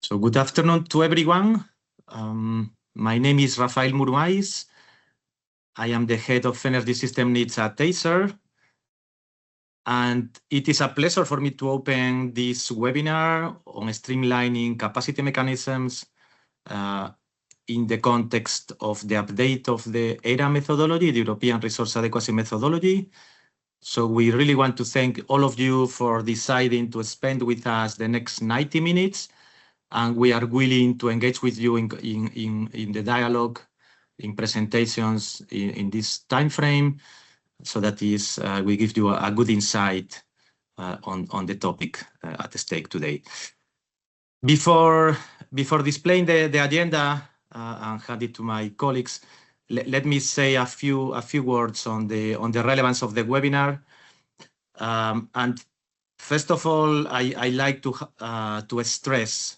So good afternoon to everyone. My name is Rafael Murmais. I am the head of energy system needs at ACER. And it is a pleasure for me to open this webinar on streamlining capacity mechanisms in the context of the update of the ERAA methodology, the European Resource Adequacy methodology. So we really want to thank all of you for deciding to spend with us the next 90 minutes. And we are willing to engage with you in the dialogue, in presentations in this time frame, so that is we give you a good insight on the topic at stake today. Before displaying the agenda and hand it to my colleagues, let me say a few words on the relevance of the webinar. And first of all, I like to stress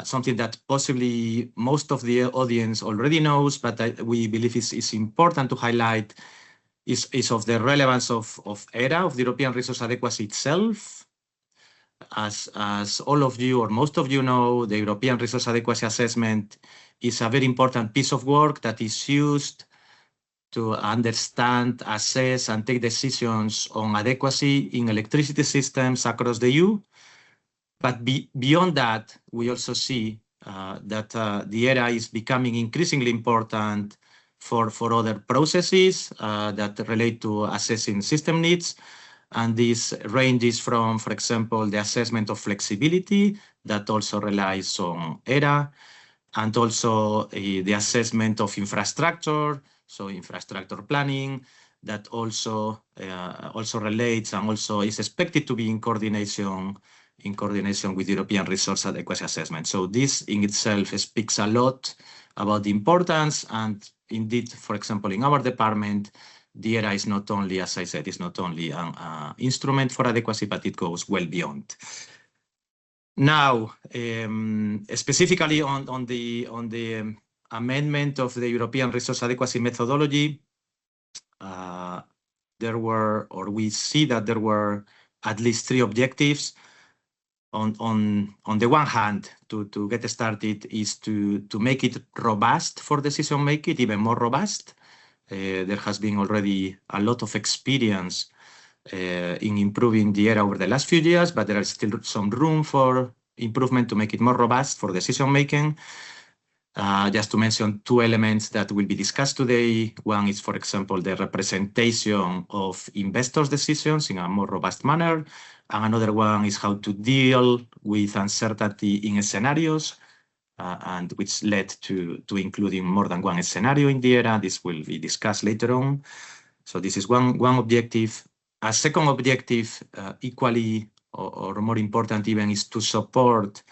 something that possibly most of the audience already knows, but we believe is important to highlight, is of the relevance of ERAA, of the European Resource Adequacy itself. As all of you or most of you know, the European Resource Adequacy Assessment is a very important piece of work that is used to understand, assess, and take decisions on adequacy in electricity systems across the EU. But beyond that, we also see that the ERAA is becoming increasingly important for other processes that relate to assessing system needs. And this ranges from, for example, the assessment of flexibility that also relies on ERAA, and also the assessment of infrastructure, so infrastructure planning, that also relates and also is expected to be in coordination with European Resource Adequacy Assessment. So this in itself speaks a lot about the importance, and indeed, for example, in our department, the ERAA is not only, as I said, is not only an instrument for adequacy, but it goes well beyond. Now, specifically on the amendment of the European Resource Adequacy methodology, we see that there were at least 3 objectives. On the one hand, to get started, is to make it robust for decision making, even more robust. There has been already a lot of experience in improving the ERAA over the last few years, but there is still some room for improvement to make it more robust for decision making. Just to mention 2 elements that will be discussed today. One is, for example, the representation of investors' decisions in a more robust manner. And another one is how to deal with uncertainty in scenarios, and which led to including more than one scenario in the ERAA. This will be discussed later on. So this is one objective. A second objective, equally or more important even, is to support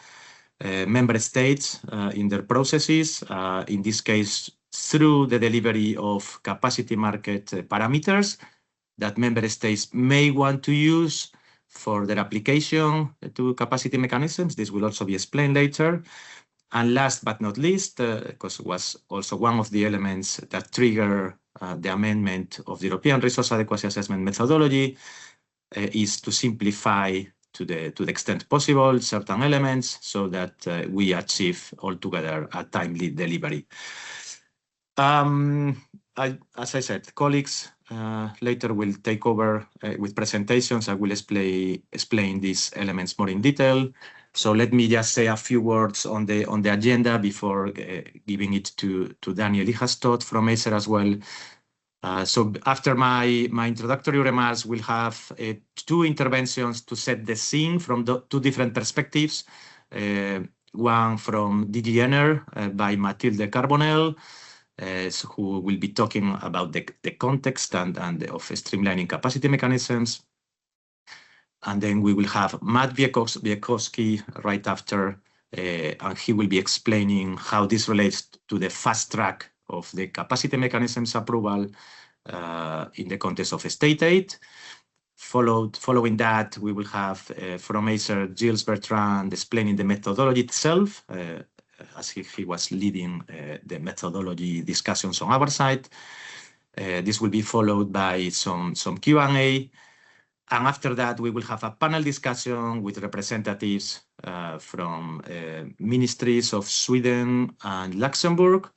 member states in their processes, in this case, through the delivery of capacity market parameters that member states may want to use for their application to capacity mechanisms. This will also be explained later. And last but not least, because it was also one of the elements that trigger the amendment of the European Resource Adequacy Assessment methodology, is to simplify to the extent possible certain elements so that we achieve altogether a timely delivery. As I said, colleagues later will take over with presentations. I will explain these elements more in detail. So let me just say a few words on the agenda before giving it to Daniel Ihastad from ACER as well. So after my introductory remarks, we'll have 2 interventions to set the scene from 2 different perspectives. One from DG ENER by Mathilde Carbonell, who will be talking about the context and of streamlining capacity mechanisms. And then we will have Matt Wiekowski right after, and he will be explaining how this relates to the fast track of the capacity mechanisms approval in the context of state aid. Following that, we will have from ACER, Gilles Bertrand explaining the methodology itself, as he was leading the methodology discussions on our side. This will be followed by some Q&A. And after that, we will have a panel discussion with representatives from ministries of Sweden and Luxembourg,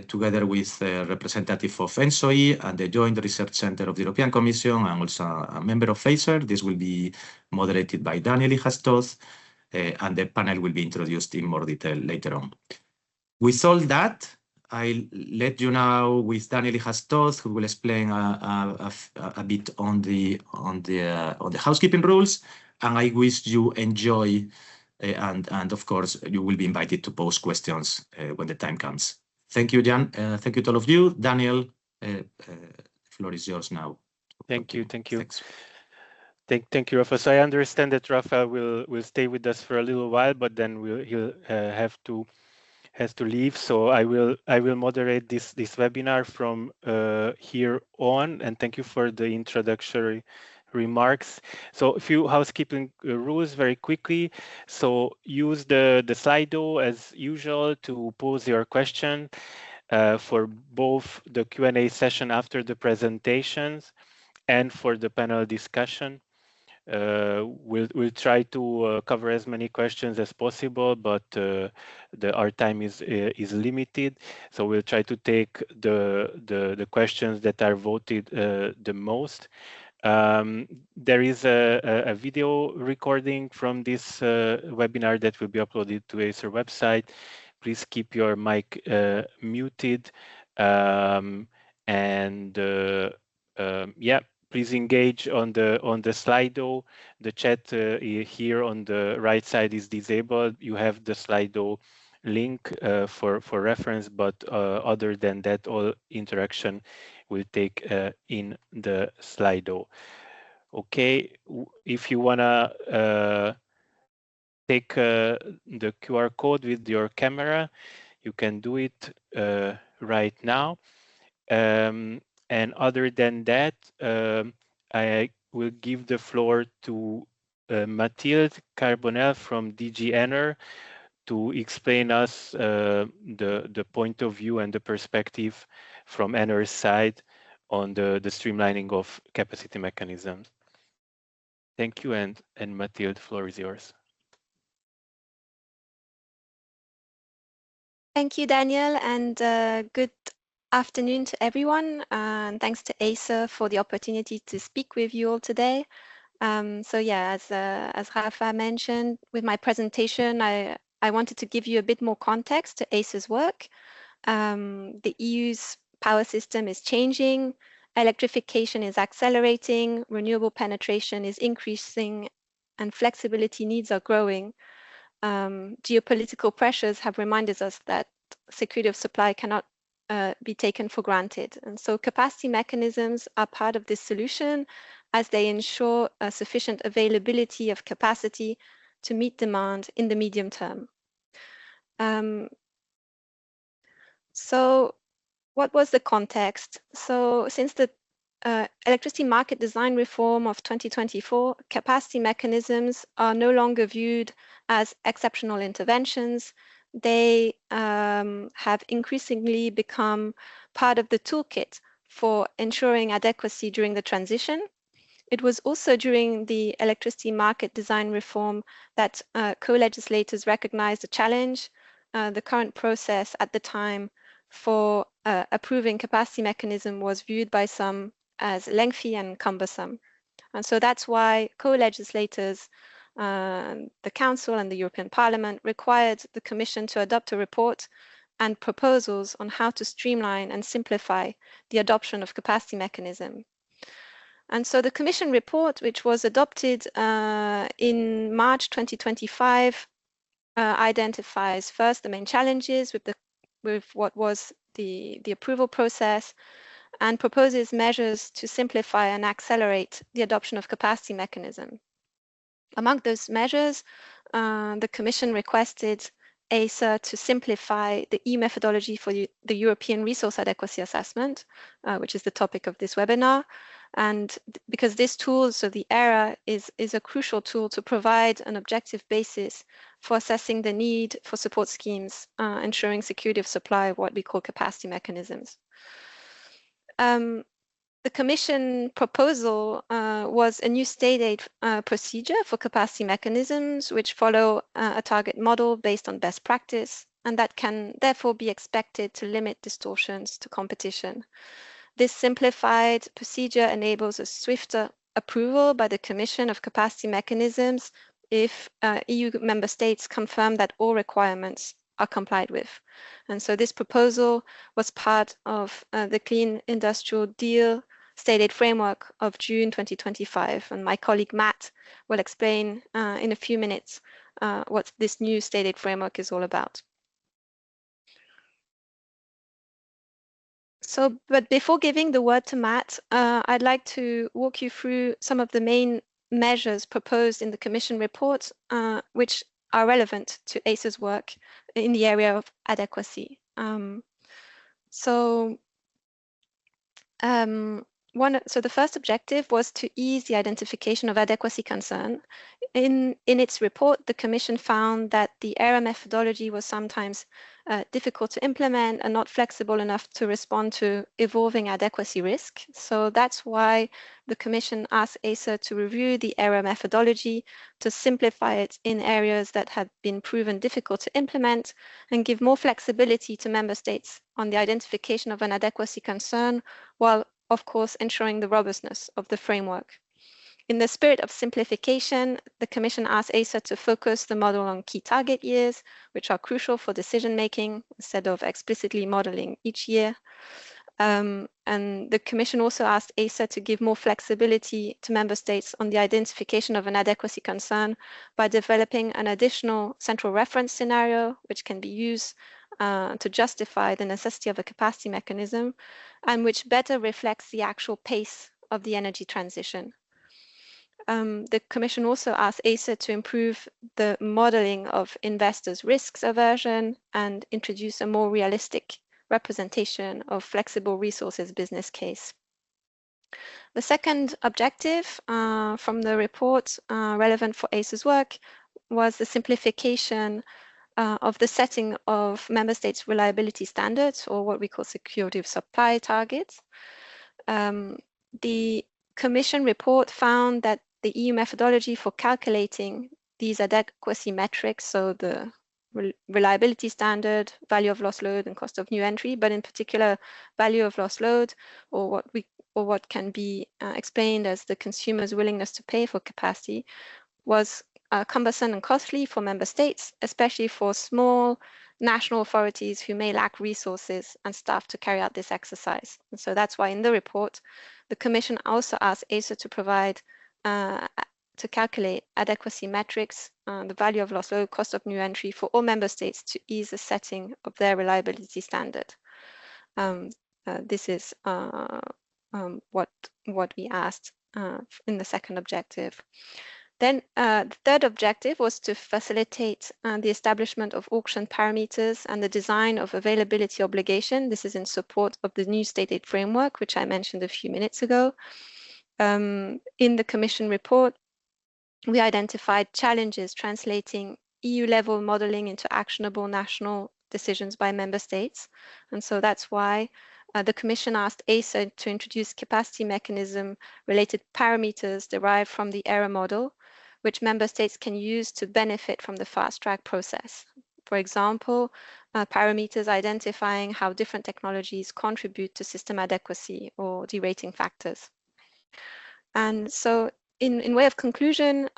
together with a representative of ENTSO-E and the Joint Research Center of the European Commission, and also a member of ACER. This will be moderated by Daniel Hasthoth, and the panel will be introduced in more detail later on. With all that, I'll let you now with Daniel Hasthoth, who will explain a bit on the housekeeping rules, and I wish you enjoy, and of course you will be invited to pose questions when the time comes. Thank you, Jan. Thank you to all of you. Daniel, the floor is yours now. Thank you. Thanks. Thank you, Rafa. So I understand that Rafa will stay with us for a little while, but then he'll has to leave. So I will moderate this webinar from here on. And thank you for the introductory remarks. So a few housekeeping rules very quickly. So use the Slido as usual to pose your question for both the Q&A session after the presentations and for the panel discussion. We'll try to cover as many questions as possible, but our time is limited. So we'll try to take the questions that are voted the most. There is a video recording from this webinar that will be uploaded to ACER website. Please keep your mic muted, yeah, please engage on the Slido. The chat here on the right side is disabled. You have the Slido link for reference, but other than that, all interaction will take in the Slido. Okay, if you wanna take the QR code with your camera, you can do it right now. And other than that, I will give the floor to Mathilde Carbonel from DG ENER to explain us the point of view and the perspective from ENER's side on the streamlining of capacity mechanisms. Thank you, and Mathilde, the floor is yours. Thank you, Daniel, and good afternoon to everyone. And thanks to ACER for the opportunity to speak with you all today. So yeah, as Rafa mentioned, with my presentation, I wanted to give you a bit more context to ACER's work. The EU's power system is changing, electrification is accelerating, renewable penetration is increasing, and flexibility needs are growing. Geopolitical pressures have reminded us that security of supply cannot be taken for granted. And so capacity mechanisms are part of this solution as they ensure a sufficient availability of capacity to meet demand in the medium term. So what was the context? So since the electricity market design reform of 2024, capacity mechanisms are no longer viewed as exceptional interventions. They have increasingly become part of the toolkit for ensuring adequacy during the transition. It was also during the electricity market design reform that co-legislators recognized the challenge. The current process at the time for approving capacity mechanism was viewed by some as lengthy and cumbersome. And so that's why co-legislators, the Council and the European Parliament, required the Commission to adopt a report and proposals on how to streamline and simplify the adoption of capacity mechanism. And so the Commission report, which was adopted in March 2025, identifies first the main challenges with what was the approval process, and proposes measures to simplify and accelerate the adoption of capacity mechanism. Among those measures, the Commission requested ACER to simplify the E methodology for the European Resource Adequacy Assessment, which is the topic of this webinar. And because this tool, so the ERAA, is a crucial tool to provide an objective basis for assessing the need for support schemes, ensuring security of supply of what we call capacity mechanisms. the Commission proposal was a new state aid procedure for capacity mechanisms, which follow a target model based on best practice, and that can therefore be expected to limit distortions to competition. This simplified procedure enables a swifter approval by the Commission of capacity mechanisms if EU member states confirm that all requirements are complied with. And so this proposal was part of the Clean Industrial Deal State Aid Framework of June 2025. And my colleague Matt will explain in a few minutes what this new State Aid Framework is all about. So, but before giving the word to Matt, I'd like to walk you through some of the main measures proposed in the Commission report, which are relevant to ACER's work in the area of adequacy. So the first objective was to ease the identification of adequacy concern. In its report, the Commission found that the ERA methodology was sometimes difficult to implement and not flexible enough to respond to evolving adequacy risk. So that's why the Commission asked ACER to review the ERA methodology to simplify it in areas that have been proven difficult to implement and give more flexibility to member states on the identification of an adequacy concern, while of course ensuring the robustness of the framework. In the spirit of simplification, the Commission asked ACER to focus the model on key target years, which are crucial for decision-making, instead of explicitly modeling each year. And the Commission also asked ACER to give more flexibility to member states on the identification of an adequacy concern by developing an additional central reference scenario, which can be used to justify the necessity of a capacity mechanism, and which better reflects the actual pace of the energy transition. The Commission also asked ACER to improve the modeling of investors' risks aversion and introduce a more realistic representation of flexible resources business case. The second objective from the report relevant for ACER's work was the simplification of the setting of member states' reliability standards, or what we call security of supply targets. The Commission report found that the EU methodology for calculating these adequacy metrics, so the reliability standard, value of lost load, and cost of new entry, but in particular value of lost load, or what can be explained as the consumer's willingness to pay for capacity, was cumbersome and costly for member states, especially for small national authorities who may lack resources and staff to carry out this exercise. And so that's why in the report, the Commission also asked ACER to provide to calculate adequacy metrics, the value of lost load, cost of new entry for all member states to ease the setting of their reliability standard. This is what we asked in the second objective. Then the third objective was to facilitate the establishment of auction parameters and the design of availability obligation. This is in support of the new state aid framework, which I mentioned a few minutes ago. In the Commission report, we identified challenges translating EU-level modeling into actionable national decisions by member states. And so that's why the Commission asked ACER to introduce capacity mechanism-related parameters derived from the ERA model, which member states can use to benefit from the fast-track process. For example, parameters identifying how different technologies contribute to system adequacy or derating factors. And so in way of conclusion,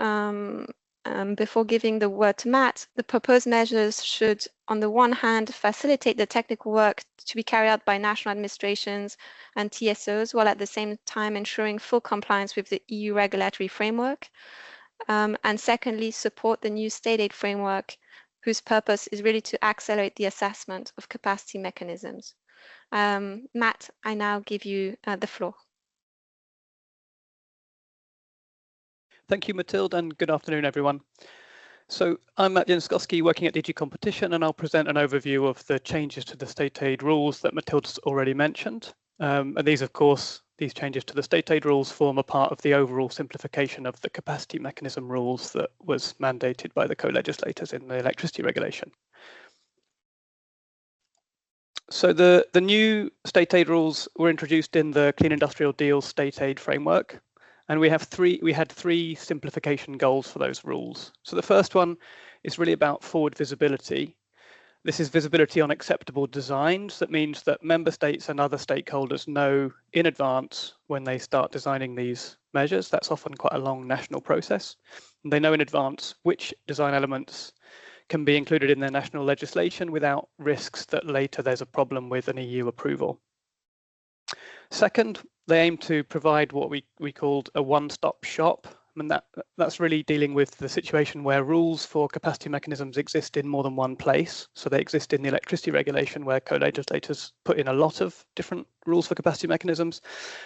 before giving the word to Matt, the proposed measures should, on the one hand, facilitate the technical work to be carried out by national administrations and TSOs, while at the same time ensuring full compliance with the EU regulatory framework. And secondly, support the new state aid framework, whose purpose is really to accelerate the assessment of capacity mechanisms. Matt, I now give you the floor. Thank you, Mathilde, and good afternoon, everyone. So I'm Matt Janskowski, working at DG Competition, and I'll present an overview of the changes to the state aid rules that Mathilde's already mentioned. And these, of course, these changes to the state aid rules form a part of the overall simplification of the capacity mechanism rules that was mandated by the co-legislators in the electricity regulation. So the new state aid rules were introduced in the Clean Industrial Deal state aid framework, and we had three simplification goals for those rules. So the first one is really about forward visibility. This is visibility on acceptable designs. That means that member states and other stakeholders know in advance when they start designing these measures. That's often quite a long national process. And they know in advance which design elements can be included in their national legislation without risks that later there's a problem with an EU approval. Second, they aim to provide what we called a one-stop shop. And that's really dealing with the situation where rules for capacity mechanisms exist in more than one place. So they exist in the electricity regulation, where co-legislators put in a lot of different rules for capacity mechanisms,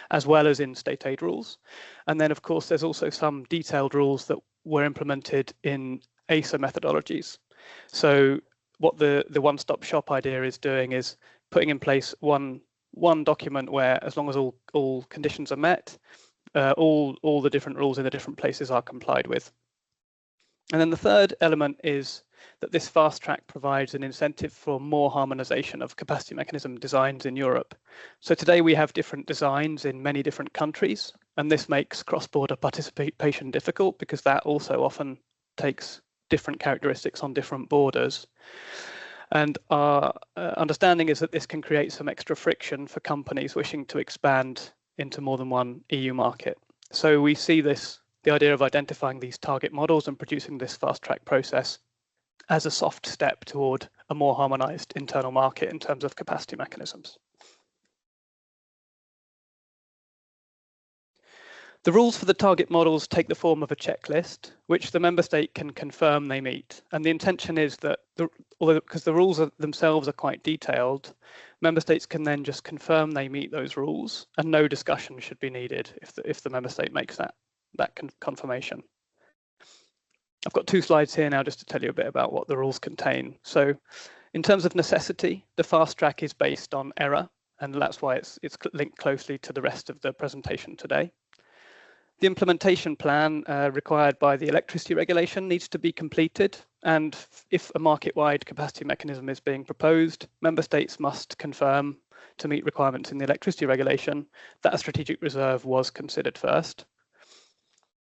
as well as in state aid rules. And then, of course, there's also some detailed rules that were implemented in ACER methodologies. So what the one-stop shop idea is doing is putting in place one document where, as long as all conditions are met, all the different rules in the different places are complied with. And then the third element is that this fast track provides an incentive for more harmonization of capacity mechanism designs in Europe. So today we have different designs in many different countries, and this makes cross-border participation difficult because that also often takes different characteristics on different borders. And our understanding is that this can create some extra friction for companies wishing to expand into more than one EU market. So we see the idea of identifying these target models and producing this fast track process as a soft step toward a more harmonized internal market in terms of capacity mechanisms. The rules for the target models take the form of a checklist, which the member state can confirm they meet. And the intention is that, because the rules themselves are quite detailed, member states can then just confirm they meet those rules, and no discussion should be needed if the member state makes that confirmation. I've got 2 slides here now just to tell you a bit about what the rules contain. So in terms of necessity, the fast track is based on ERAA, and that's why it's linked closely to the rest of the presentation today. The implementation plan required by the electricity regulation needs to be completed, and if a market-wide capacity mechanism is being proposed, member states must confirm to meet requirements in the electricity regulation that a strategic reserve was considered first.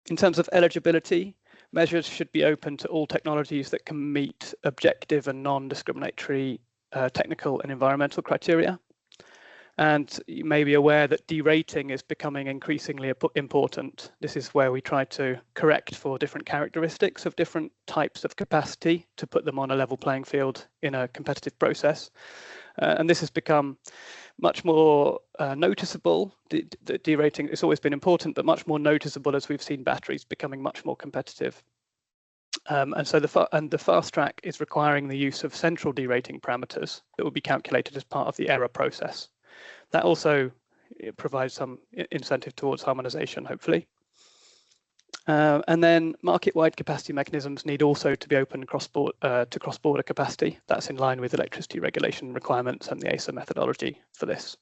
In terms of eligibility, measures should be open to all technologies that can meet objective and non-discriminatory technical and environmental criteria. And you may be aware that derating is becoming increasingly important. This is where we try to correct for different characteristics of different types of capacity to put them on a level playing field in a competitive process. And this has become much more noticeable. The derating has always been important, but much more noticeable as we've seen batteries becoming much more competitive. And so the fast track is requiring the use of central derating parameters that will be calculated as part of the ERAA process. That also provides some incentive towards harmonization, hopefully. And then market-wide capacity mechanisms need also to be open to cross-border capacity. That's in line with electricity regulation requirements and the ACER methodology for this.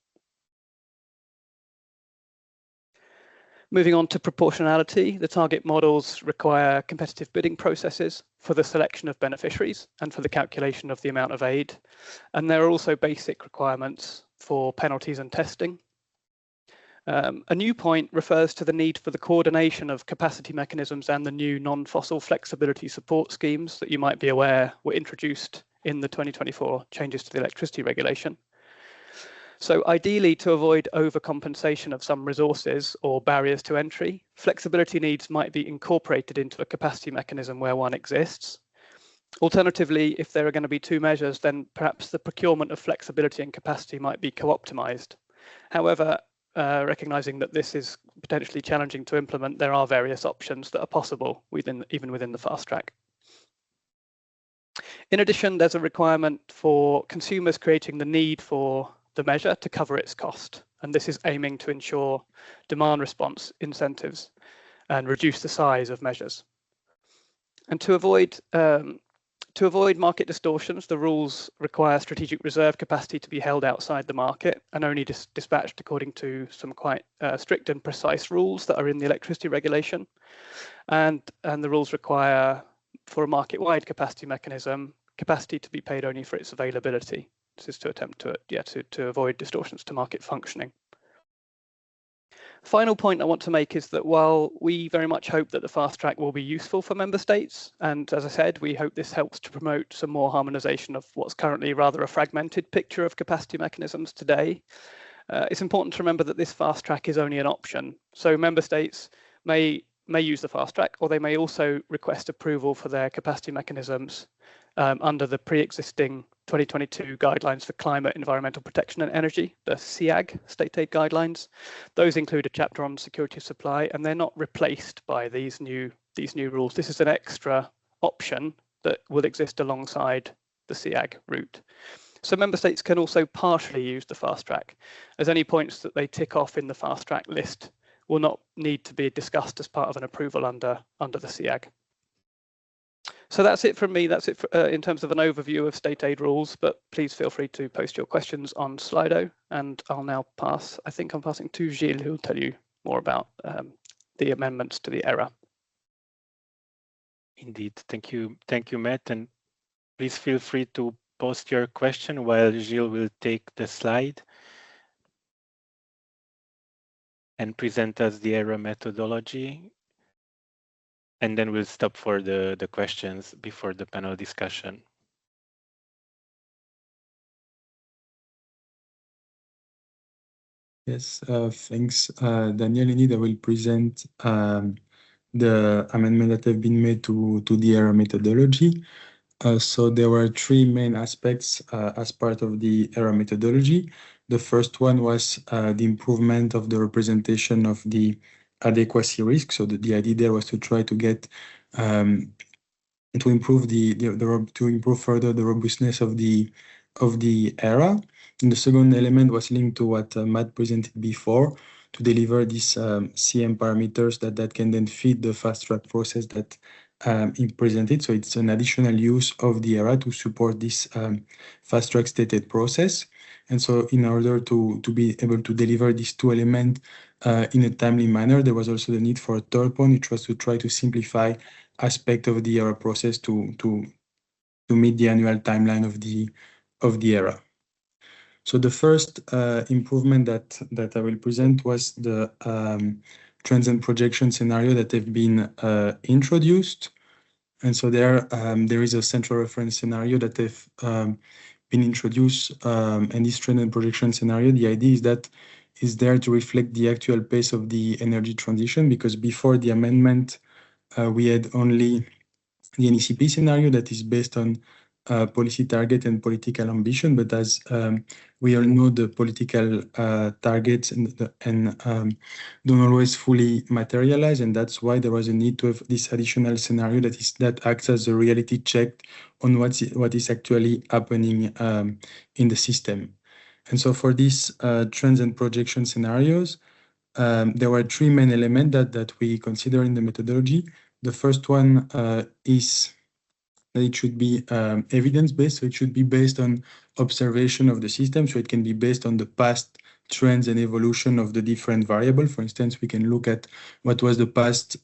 Moving on to proportionality, the target models require competitive bidding processes for the selection of beneficiaries and for the calculation of the amount of aid. And there are also basic requirements for penalties and testing. A new point refers to the need for the coordination of capacity mechanisms and the new non-fossil flexibility support schemes that you might be aware were introduced in the 2024 changes to the electricity regulation. So ideally, to avoid overcompensation of some resources or barriers to entry, flexibility needs might be incorporated into a capacity mechanism where one exists. Alternatively, if there are going to be 2 measures, then perhaps the procurement of flexibility and capacity might be co-optimized. However, recognizing that this is potentially challenging to implement, there are various options that are possible even within the fast track. In addition, there's a requirement for consumers creating the need for the measure to cover its cost, and this is aiming to ensure demand response incentives and reduce the size of measures. And to avoid market distortions, the rules require strategic reserve capacity to be held outside the market and only dispatched according to some quite strict and precise rules that are in the electricity regulation. And the rules require, for a market-wide capacity mechanism, capacity to be paid only for its availability. This is to attempt to avoid distortions to market functioning. Final point I want to make is that while we very much hope that the fast track will be useful for member states, and as I said, we hope this helps to promote some more harmonization of what's currently rather a fragmented picture of capacity mechanisms today, it's important to remember that this fast track is only an option. So member states may use the fast track, or they may also request approval for their capacity mechanisms under the pre-existing 2022 guidelines for climate, environmental protection and energy, the SEAG state aid guidelines. Those include a chapter on security of supply, and they're not replaced by these new rules. This is an extra option that will exist alongside the SEAG route. So member states can also partially use the fast track, as any points that they tick off in the fast track list will not need to be discussed as part of an approval under the SEAG. So that's it from me. That's it in terms of an overview of state aid rules, but please feel free to post your questions on Slido, and I'll now pass, I think I'm passing to Gilles, who will tell you more about the amendments to the ERA. Indeed, thank you, Matt, and please feel free to post your question while Gilles will take the slide and present us the ERA methodology. And then we'll stop for the questions before the panel discussion. Yes, thanks, Daniel. Indeed, I will present the amendment that have been made to the ERA methodology. So there were three main aspects as part of the ERA methodology. The first one was the improvement of the representation of the adequacy risk. So the idea there was to try to get to improve further the robustness of the ERA. And the second element was linked to what Matt presented before, to deliver these CM parameters that can then feed the fast track process that he presented. So it's an additional use of the ERA to support this fast track stated process. And so in order to be able to deliver these two elements in a timely manner, there was also the need for a third point, which was to try to simplify aspect of the ERA process to meet the annual timeline of the ERA. So the first improvement that I will present was the trends and projection scenario that have been introduced. And so there is a central reference scenario that have been introduced, and this trend and projection scenario, the idea is that is there to reflect the actual pace of the energy transition, because before the amendment, we had only the NECP scenario that is based on policy target and political ambition, but as we all know, the political targets and don't always fully materialize, and that's why there was a need to have this additional scenario that acts as a reality check on what is actually happening in the system. And so for these trends and projection scenarios, there were three main elements that we consider in the methodology. The first one is that it should be evidence-based, so it should be based on observation of the system, so it can be based on the past trends and evolution of the different variables. For instance, we can look at what was the past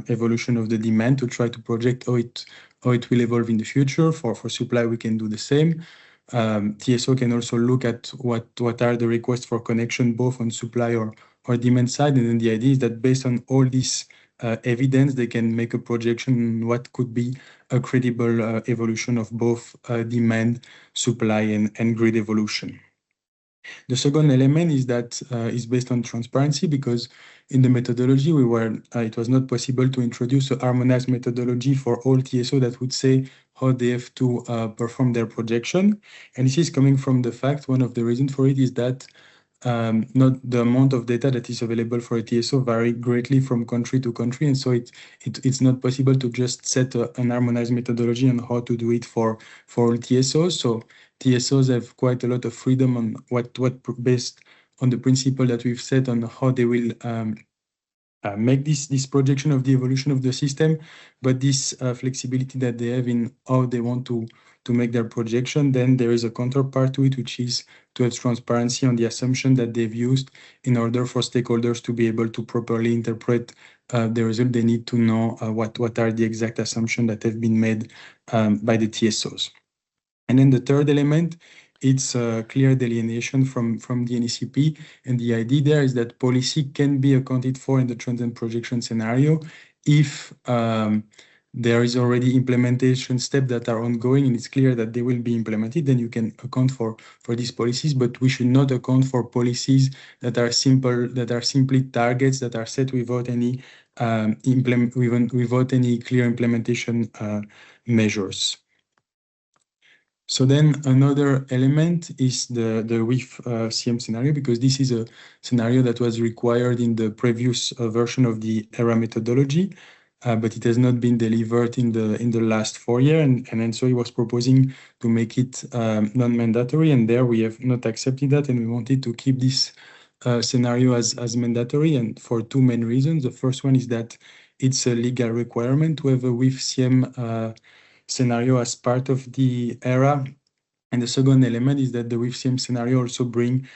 evolution of the demand to try to project how it will evolve in the future. For supply, we can do the same. TSO can also look at what are the requests for connection, both on supply or demand side, and then the idea is that based on all this evidence, they can make a projection on what could be a credible evolution of both demand, supply, and grid evolution. The second element is that is based on transparency, because in the methodology it was not possible to introduce a harmonized methodology for all TSO that would say how they have to perform their projection. And this is coming from the fact, one of the reasons for it is that not the amount of data that is available for a TSO vary greatly from country to country, and so it's not possible to just set an harmonized methodology on how to do it for all TSOs. So TSOs have quite a lot of freedom on what based on the principle that we've set on how they will make this projection of the evolution of the system, but this flexibility that they have in how they want to make their projection, then there is a counterpart to it, which is to have transparency on the assumption that they've used in order for stakeholders to be able to properly interpret the result. They need to know what are the exact assumptions that have been made by the TSOs. And then the third element it's a clear delineation from the NECP. And the idea there is that policy can be accounted for in the trends and projection scenario if there is already implementation steps that are ongoing and it's clear that they will be implemented, then you can account for these policies. But we should not account for policies that are simply targets that are set without any without any clear implementation measures. So then another element is the WIF CM scenario, because this is a scenario that was required in the previous version of the ERA methodology, but it has not been delivered in the last 4 years, and ENTSO-E was proposing to make it non-mandatory, and there we have not accepted that, and we wanted to keep this scenario as mandatory, and for two main reasons. The first one is that it's a legal requirement to have a WIF CM scenario as part of the ERA. And the second element is that the WIF CM scenario also bring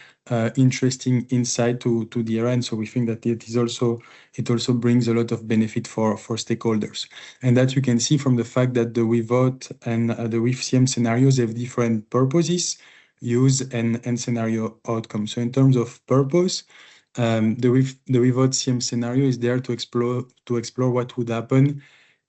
interesting insight to the ERA, and so we think that it also brings a lot of benefit for stakeholders. And that you can see from the fact that the without and the WIF CM scenarios have different purposes, use and scenario outcome. So in terms of purpose, the without CM scenario is there to explore what would happen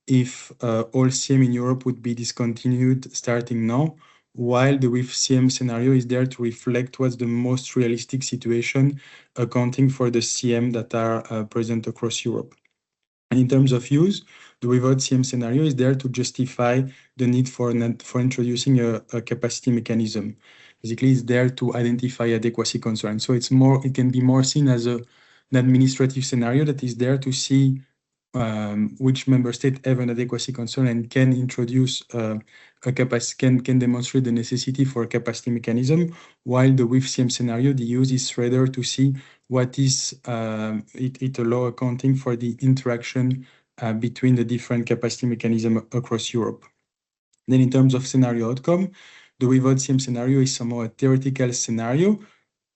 if all CM in Europe would be discontinued starting now, while the WIF CM scenario is there to reflect what's the most realistic situation, accounting for the CM that are present across Europe. And in terms of use, the without CM scenario is there to justify the need for introducing a capacity mechanism. Basically, it's there to identify adequacy concerns. So it can be more seen as an administrative scenario that is there to see which member state have an adequacy concern and can introduce can demonstrate the necessity for a capacity mechanism, while the WIF CM scenario, the use is rather to see what is it allow accounting for the interaction between the different capacity mechanism across Europe. Then in terms of scenario outcome, the without CM scenario is somehow a theoretical scenario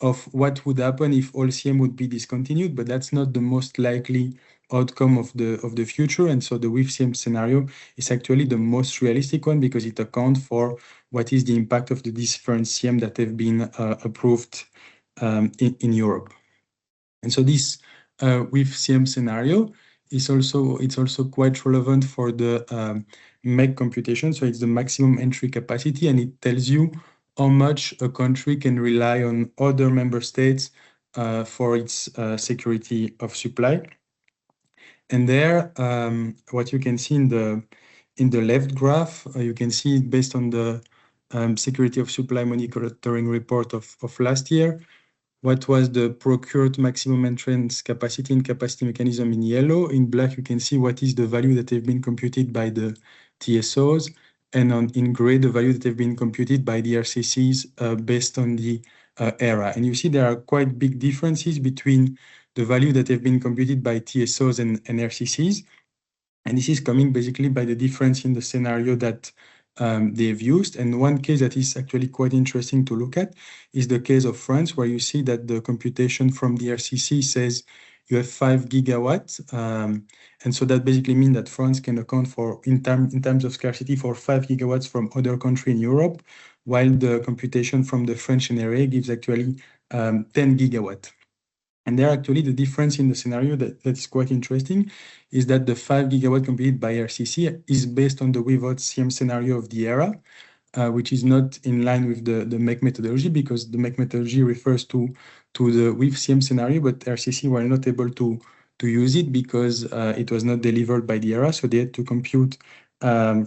of what would happen if all CM would be discontinued, but that's not the most likely outcome of the future. And so the WIF CM scenario is actually the most realistic one, because it accounts for what is the impact of the different CM that have been approved in Europe. And so this WIF CM scenario is also quite relevant for the MEC computation. So it's the maximum entry capacity, and it tells you how much a country can rely on other member states for its security of supply. And there, what you can see in the left graph, you can see based on the security of supply monitoring report of last year, what was the procured maximum entrance capacity and capacity mechanism in yellow. In black, you can see what is the value that have been computed by the TSOs, and in gray, the value that have been computed by the RCCs based on the ERA. And you see there are quite big differences between the value that have been computed by TSOs and RCCs. And this is coming basically by the difference in the scenario that they've used. And one case that is actually quite interesting to look at is the case of France, where you see that the computation from the RCC says you have 5 gigawatts. And so that basically means that France can account for, in terms of scarcity, for 5 gigawatts from other countries in Europe, while the computation from the French ERAA gives actually 10 gigawatts. And there actually the difference in the scenario that's quite interesting is that the 5 gigawatt computed by RCC is based on the without CM scenario of the ERA, which is not in line with the MEC methodology, because the MEC methodology refers to the WIF CM scenario, but RCC were not able to use it because it was not delivered by the ERA, so they had to compute the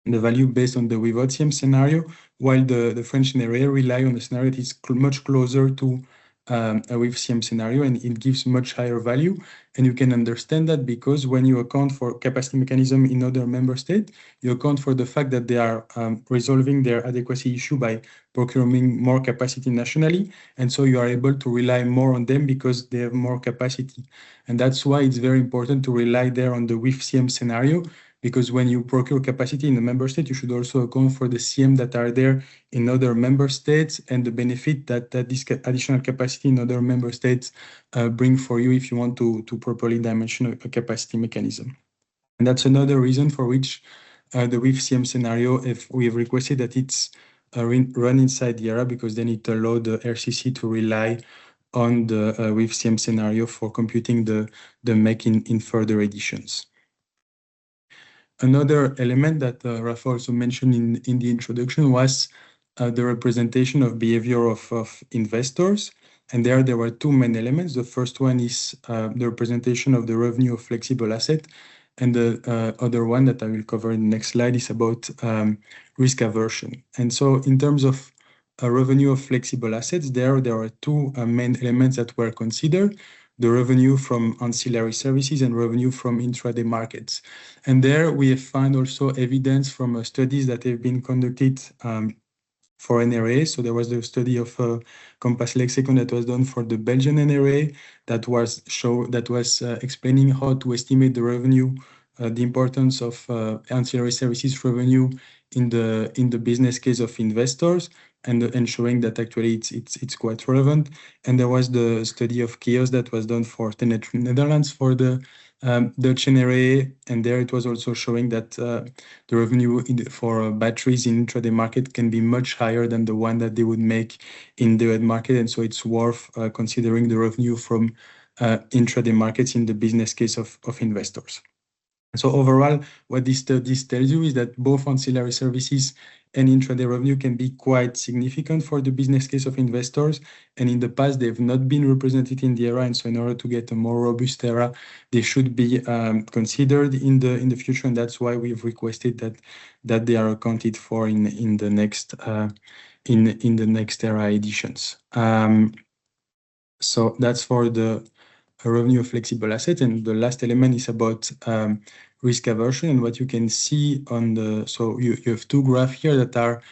value based on the without CM scenario, while the French ERAA rely on a scenario that is much closer to a WIF CM scenario, and it gives much higher value. And you can understand that because when you account for capacity mechanism in other member states, you account for the fact that they are resolving their adequacy issue by procuring more capacity nationally. And so you are able to rely more on them because they have more capacity. And that's why it's very important to rely there on the WIF CM scenario, because when you procure capacity in a member state, you should also account for the CM that are there in other member states and the benefit that this additional capacity in other member states bring for you if you want to properly dimension a capacity mechanism. And that's another reason for which the WIF CM scenario, if we have requested that it's run inside the ERA, because then it allowed the RCC to rely on the WIF-CM scenario for computing the MEC in further editions. Another element that Rafa also mentioned in the introduction was the representation of behavior of investors. And there were two main elements. The first one is the representation of the revenue of flexible asset. And the other one that I will cover in the next slide is about risk aversion. And so in terms of revenue of flexible assets, there are two main elements that were considered: the revenue from ancillary services and revenue from intraday markets. And there we have found also evidence from studies that have been conducted for NRA. So there was the study of Compass Lexicon that was done for the Belgian NRA that was explaining how to estimate the revenue, the importance of ancillary services revenue in the business case of investors, and showing that actually it's quite relevant. And there was the study of Chaos that was done for Tenet Netherlands for the Dutch NRA, and there it was also showing that the revenue for batteries in intraday market can be much higher than the one that they would make in the red market, and so it's worth considering the revenue from intraday markets in the business case of investors. So overall, what this tells you is that both ancillary services and intraday revenue can be quite significant for the business case of investors. And in the past, they've not been represented in the ERA. And so in order to get a more robust ERA, they should be considered in the future. And that's why we've requested that they are accounted for in the next ERA editions. So that's for the revenue of flexible assets. And the last element is about risk aversion. And what you can see on so you have two graphs here that are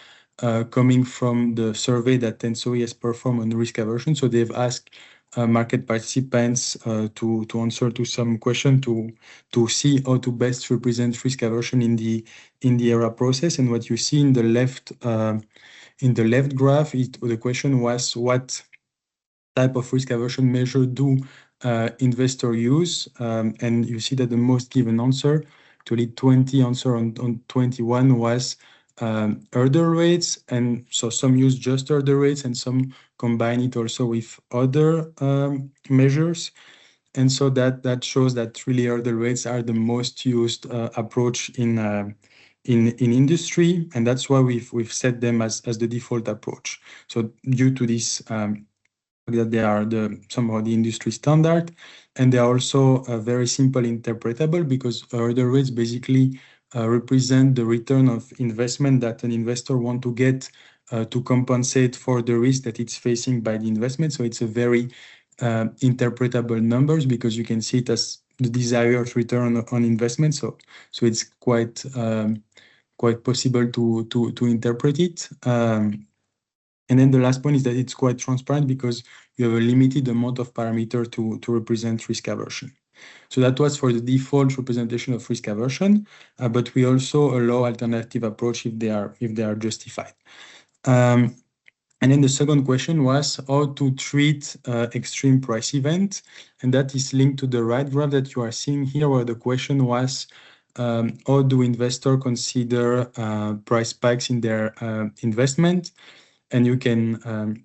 coming from the survey that ENTSO-E has performed on risk aversion. So they've asked market participants to answer to some question to see how to best represent risk aversion in the ERA process. And what you see in the left graph, the question was, what type of risk aversion measure do investor use? And you see that the most given answer, actually 20 answer on 21, was hurdle rates. And so some use just hurdle rates and some combine it also with other measures. And so that shows that really hurdle rates are the most used approach in industry, and that's why we've set them as the default approach. So due to this, that they are somehow the industry standard, and they are also very simple interpretable, because hurdle rates basically represent the return of investment that an investor want to get to compensate for the risk that it's facing by the investment. So it's a very interpretable numbers, because you can see it as the desired return on investment. So it's quite possible to interpret it. And then the last point is that it's quite transparent, because you have a limited amount of parameter to represent risk aversion. So that was for the default representation of risk aversion, but we also allow alternative approach if they are justified. And then the second question was how to treat extreme price event, and that is linked to the right graph that you are seeing here, where the question was how do investors consider price spikes in their investment. And you can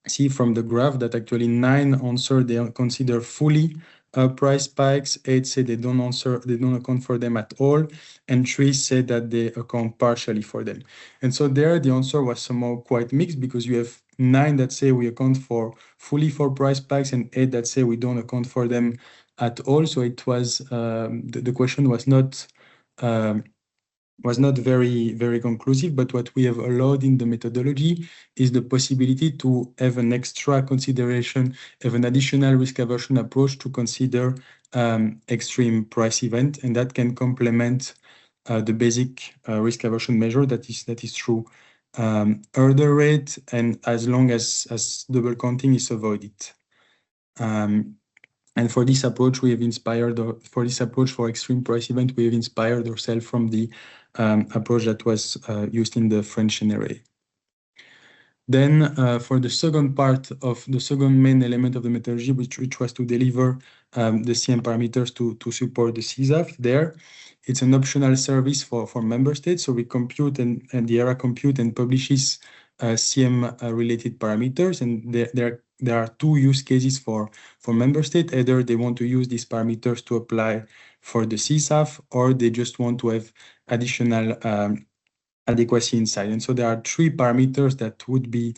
see from the graph that actually 9 answer they consider fully price spikes, 8 say they don't account for them at all, and 3 say that they account partially for them. And so there the answer was somehow quite mixed, because you have 9 that say we account fully for price spikes and 8 that say we don't account for them at all. So it was the question was not very, very conclusive, but what we have allowed in the methodology is the possibility to have an extra consideration, have an additional risk aversion approach to consider extreme price event, and that can complement the basic risk aversion measure that is through hurdle rate, and as long as double counting is avoided. And for this approach, we have inspired, for extreme price event, we have inspired ourselves from the approach that was used in the French NRA. Then for the second part of the second main element of the methodology, which was to deliver the CM parameters to support the CSAF there, it's an optional service for member states. So we compute and the ERA compute and publishes CM related parameters. And there are two use cases for member state. Either they want to use these parameters to apply for the CSAF, or they just want to have additional adequacy inside. And so there are three parameters that would be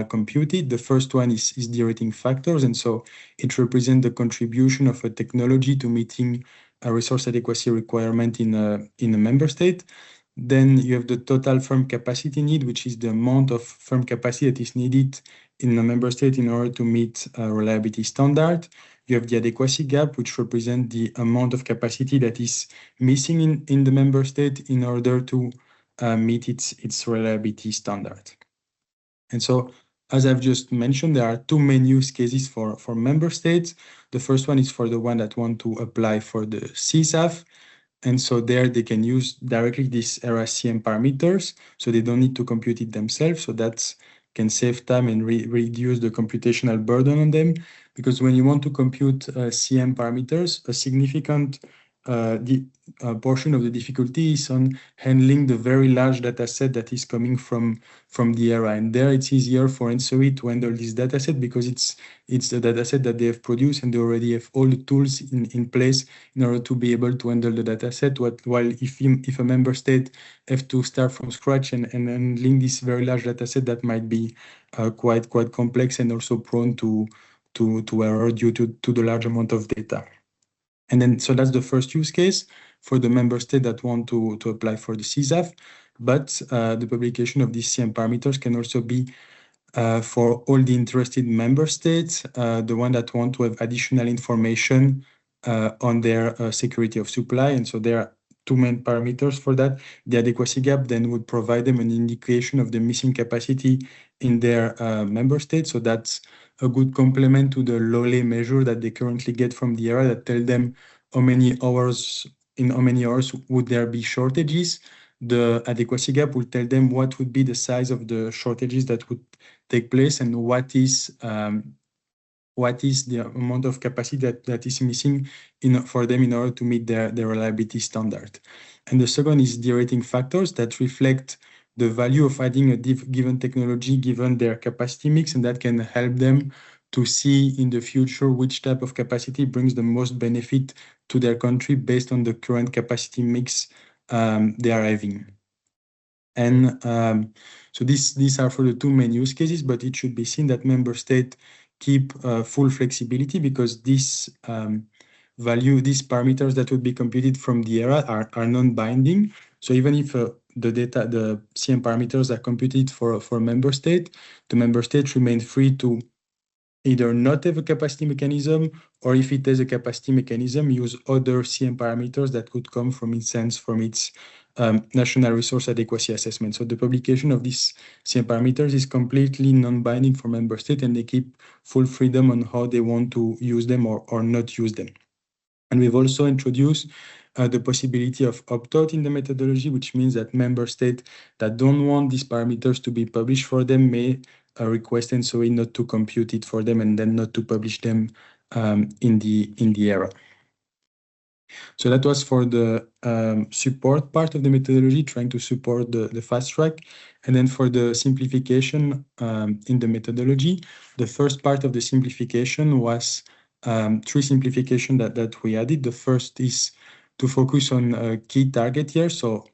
computed. The first one is the rating factors. And so it represents the contribution of a technology to meeting a resource adequacy requirement in a member state. Then you have the total firm capacity need, which is the amount of firm capacity that is needed in a member state in order to meet a reliability standard. You have the adequacy gap, which represents the amount of capacity that is missing in the member state in order to meet its reliability standard. And so, as I've just mentioned, there are two main use cases for member states. The first one is for the one that want to apply for the CSAF. And so there they can use directly these ERA CM parameters, so they don't need to compute it themselves. So that can save time and reduce the computational burden on them. Because when you want to compute CM parameters, a significant portion of the difficulty is on handling the very large data set that is coming from the ERA. And there it's easier for ENTSO-E to handle this data set because it's the data set that they have produced, and they already have all the tools in place in order to be able to handle the data set. While if a member state have to start from scratch and handling this very large data set, that might be quite complex and also prone to error due to the large amount of data. And then, so that's the first use case for the member state that want to apply for the CSAF. But the publication of these CM parameters can also be for all the interested member states, the one that want to have additional information on their security of supply. And so there are two main parameters for that. The adequacy gap then would provide them an indication of the missing capacity in their member state. So that's a good complement to the LOLE measure that they currently get from the ERA that tell them how many hours would there be shortages. The adequacy gap will tell them what would be the size of the shortages that would take place and what is the amount of capacity that is missing for them in order to meet their reliability standard. And the second is the rating factors that reflect the value of adding a given technology given their capacity mix, and that can help them to see in the future which type of capacity brings the most benefit to their country based on the current capacity mix they are having. And so these are for the two main use cases, but it should be seen that member states keep full flexibility because these parameters that would be computed from the ERA are non-binding. So even if the CM parameters are computed for a member state, the member state remains free to either not have a capacity mechanism, or if it has a capacity mechanism, use other CM parameters that could come from its national resource adequacy assessment. So the publication of these CM parameters is completely non-binding for member state, and they keep full freedom on how they want to use them or not use them. And we've also introduced the possibility of opt-out in the methodology, which means that member states that don't want these parameters to be published for them may request ENTSO-E not to compute it for them and then not to publish them in the ERA. So that was for the support part of the methodology, trying to support the fast track. And then for the simplification in the methodology, the first part of the simplification was three simplifications that we added. The first is to focus on key target years. So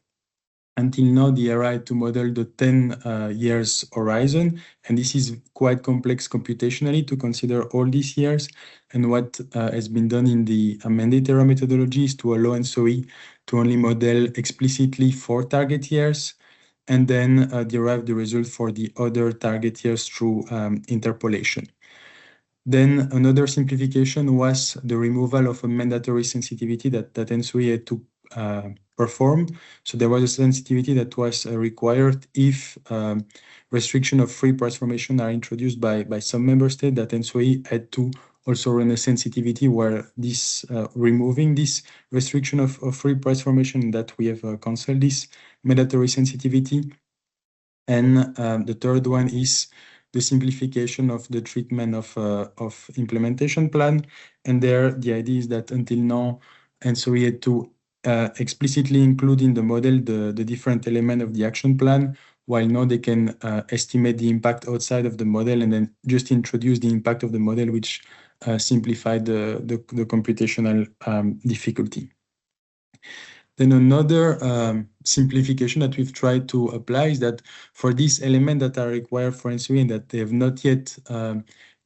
until now, the ERA had to model the 10 years horizon, and this is quite complex computationally to consider all these years. And what has been done in the amended ERA methodology is to allow ENTSO-E to only model explicitly 4 target years, and then derive the result for the other target years through interpolation. Then another simplification was the removal of a mandatory sensitivity that ENTSO-E had to perform. So there was a sensitivity that was required if restriction of free price formation are introduced by some member state, that ENTSO-E had to also run a sensitivity where this removing this restriction of free price formation, that we have canceled this mandatory sensitivity. And the third one is the simplification of the treatment of implementation plan. And there, the idea is that until now, ENTSO-E had to explicitly include in the model the different elements of the action plan, while now they can estimate the impact outside of the model and then just introduce the impact of the model, which simplified the computational difficulty. Then another simplification that we've tried to apply is that for these elements that are required for ENTSO-E and that they have not yet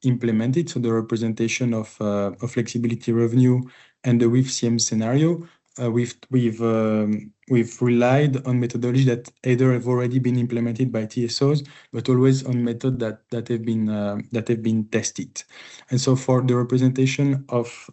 implemented, so the representation of flexibility revenue and the WIF-CM scenario, we've relied on methodology that either have already been implemented by TSOs, but always on methods that have been tested. And so for the representation of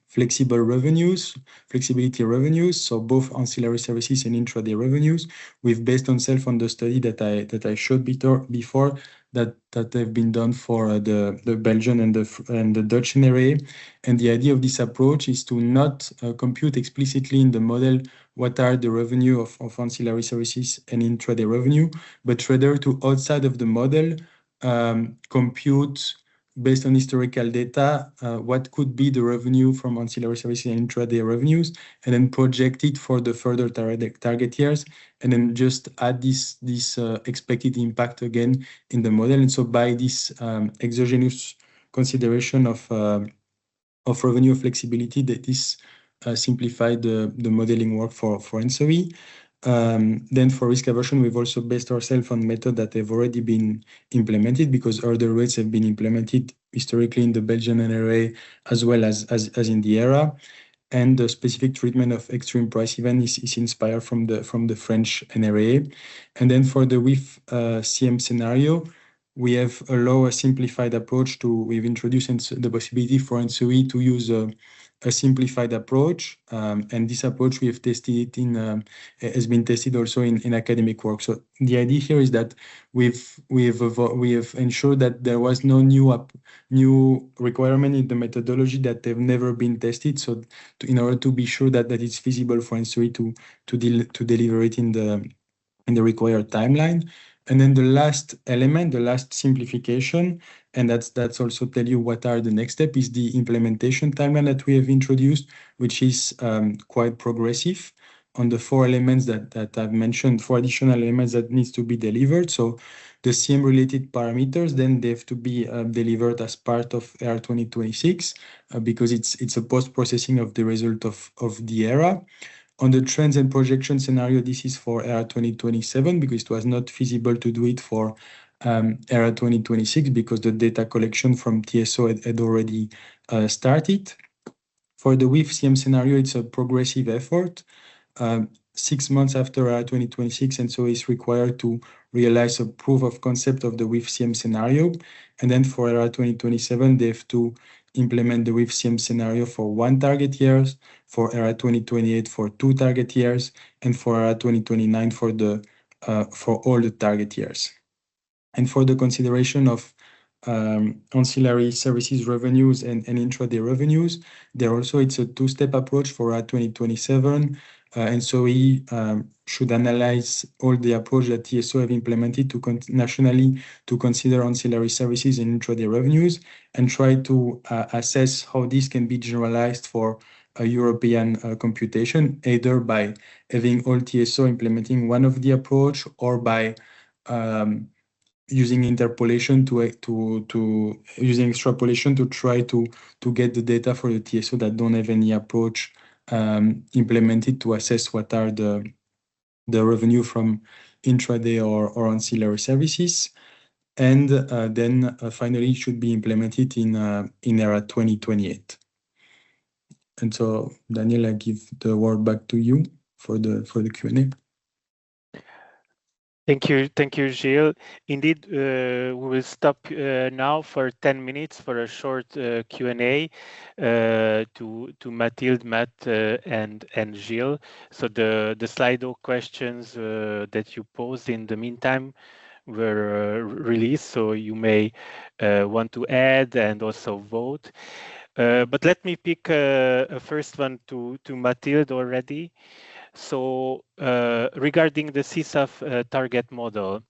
flexibility revenues, so both ancillary services and intraday revenues, we've based ourselves on the study that I showed before that have been done for the Belgian and the Dutch ERAA. And the idea of this approach is to not compute explicitly in the model what are the revenue of ancillary services and intraday revenue, but rather to outside of the model compute based on historical data, what could be the revenue from ancillary services and intraday revenues, and then project it for the further target years, and then just add this expected impact again in the model. And so by this exogenous consideration of revenue flexibility, that is simplified the modeling work for ENTSO-E. Then for risk aversion, we've also based ourselves on methods that have already been implemented because hurdle rates have been implemented historically in the Belgian ERAA as well as in the ERA. And the specific treatment of extreme price event is inspired from the French ERAA. And then for the WIF-CM scenario, we have allowed a simplified approach we've introduced the possibility for ENTSO-E to use a simplified approach, and this approach we have tested it has been tested also in academic work. So the idea here is that we have ensured that there was no new requirement in the methodology that have never been tested. So in order to be sure that it's feasible for ENTSO-E to deliver it in the required timeline. And then the last element, the last simplification, and that's also tell you what are the next step, is the implementation timeline that we have introduced, which is quite progressive on the 4 elements that I've mentioned, 4 additional elements that needs to be delivered. So the CM related parameters, then they have to be delivered as part of ERA 2026 because it's a post-processing of the result of the ERA. On the trends and projection scenario, this is for ERA 2027 because it was not feasible to do it for ERA 2026 because the data collection from TSO had already started. For the WIF-CM scenario, it's a progressive effort. 6 months after ERA 2026, and so it's required to realize a proof of concept of the WIF-CM scenario. And then for ERA 2027, they have to implement the WIF-CM scenario for 1 target years, for ERA 2028 for 2 target years, and for ERA 2029 for all the target years. And for the consideration of ancillary services revenues and intraday revenues, there also it's a 2-step approach for ERA 2027. ENTSO-E should analyze all the approach that TSO have implemented nationally to consider ancillary services and intraday revenues and try to assess how this can be generalized for a European computation, either by having all TSO implementing one of the approach or by using interpolation using extrapolation to try to get the data for the TSO that don't have any approach implemented to assess what are the revenue from intraday or ancillary services. And then finally it should be implemented in ERA 2028. And so Daniel, I give the word back to you for the Q&A. Thank you, Gilles. Indeed, we will stop now for 10 minutes for a short Q&A to Mathilde, Matt, and Gilles. So the Slido questions that you posed in the meantime were released, so you may want to add and also vote. But let me pick a first one to Mathilde already. So regarding the CSAF target model,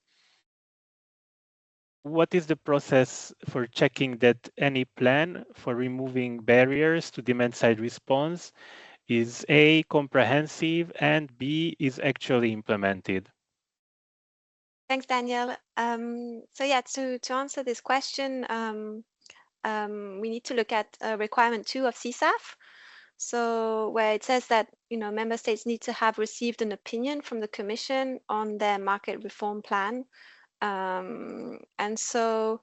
what is the process for checking that any plan for removing barriers to demand-side response is A, comprehensive, and B, is actually implemented? Thanks, Daniel. So yeah, to answer this question, we need to look at requirement 2 of CSAF. So where it says that member states need to have received an opinion from the Commission on their market reform plan. And so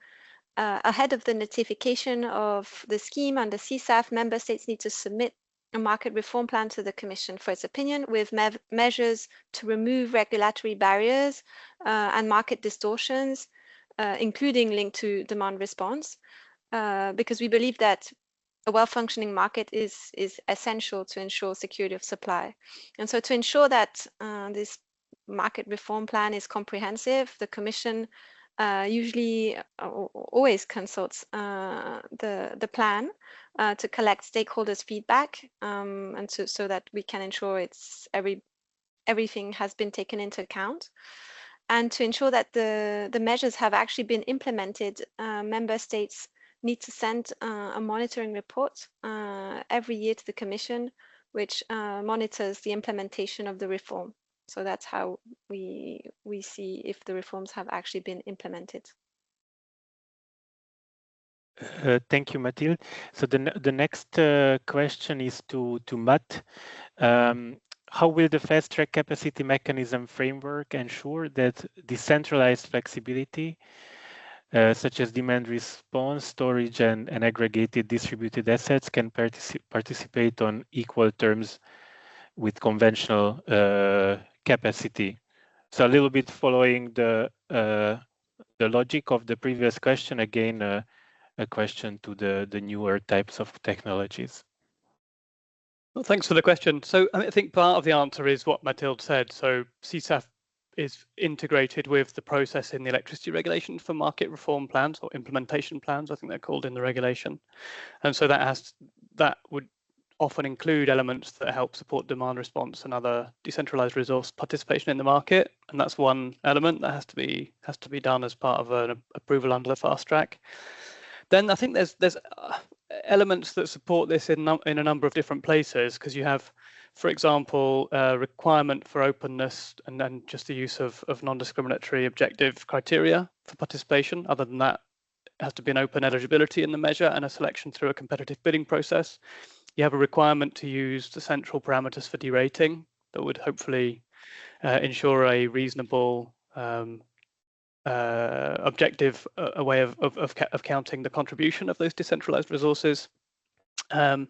ahead of the notification of the scheme under CSAF, member states need to submit a market reform plan to the Commission for its opinion with measures to remove regulatory barriers and market distortions, including linked to demand response, because we believe that a well-functioning market is essential to ensure security of supply. And so to ensure that this market reform plan is comprehensive, the Commission usually always consults the plan to collect stakeholders' feedback and so that we can ensure everything has been taken into account. And to ensure that the measures have actually been implemented, member states need to send a monitoring report every year to the Commission, which monitors the implementation of the reform. So that's how we see if the reforms have actually been implemented. Thank you, Mathilde. So the next question is to Matt. How will the fast-track capacity mechanism framework ensure that decentralized flexibility, such as demand response, storage, and aggregated distributed assets can participate on equal terms with conventional capacity? So a little bit following the logic of the previous question, again, a question to the newer types of technologies. Well, thanks for the question. So I think part of the answer is what Mathilde said. So CSAF is integrated with the process in the electricity regulation for market reform plans or implementation plans, I think they're called in the regulation. And so that would often include elements that help support demand response and other decentralized resource participation in the market. And that's one element that has to be done as part of an approval under the fast track. Then I think there's elements that support this in a number of different places, because you have, for example, a requirement for openness and then just the use of non-discriminatory objective criteria for participation. Other than that, it has to be an open eligibility in the measure and a selection through a competitive bidding process. You have a requirement to use the central parameters for derating that would hopefully ensure a reasonable objective a way of counting the contribution of those decentralized resources. You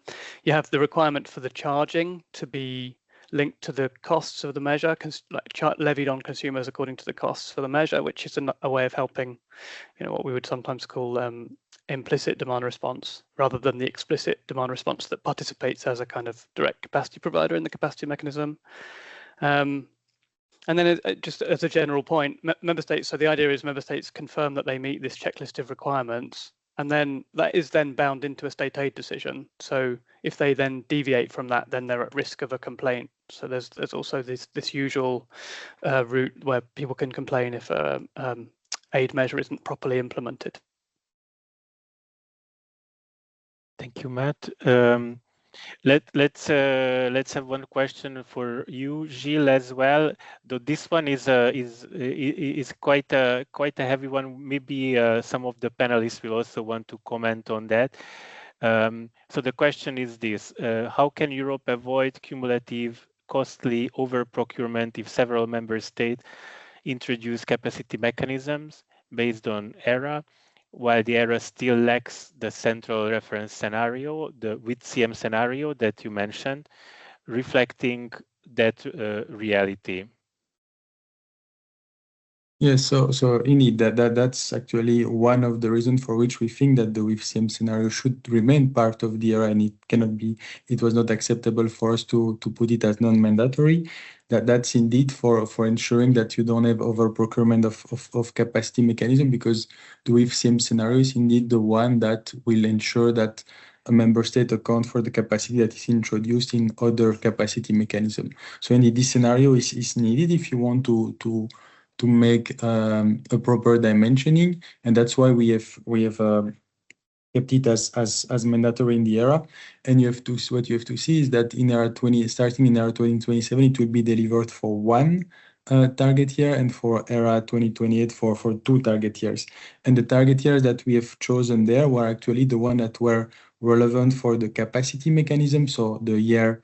have the requirement for the charging to be linked to the costs of the measure, levied on consumers according to the costs for the measure, which is a way of helping, what we would sometimes call implicit demand response, rather than the explicit demand response that participates as a kind of direct capacity provider in the capacity mechanism. And then just as a general point, member states, so the idea is member states confirm that they meet this checklist of requirements, and then that is then bound into a state aid decision. So if they then deviate from that, then they're at risk of a complaint. So there's also this usual route where people can complain if aid measure isn't properly implemented. Thank you, Matt. Let's have one question for you, Gilles, as well. Though this one is quite a heavy one. Maybe some of the panelists will also want to comment on that. So the question is this: how can Europe avoid cumulative, costly over-procurement if several member states introduce capacity mechanisms based on ERAA, while the ERAA still lacks the central reference scenario, the WITCM scenario that you mentioned, reflecting that reality? Yes, so indeed, that's actually one of the reasons for which we think that the WITCM scenario should remain part of the ERAA, and it was not acceptable for us to put it as non-mandatory. That's indeed for ensuring that you don't have over procurement of capacity mechanism, because the WITCM scenario is indeed the one that will ensure that a member state account for the capacity that is introduced in other capacity mechanism. So indeed, this scenario is needed if you want to make a proper dimensioning, and that's why we have kept it as mandatory in the ERA. And what you have to see is that in ERA 20, starting in ERA 2027, it will be delivered for one target year, and for ERA 2028 for 2 target years. And the target years that we have chosen there were actually the one that were relevant for the capacity mechanism. So the year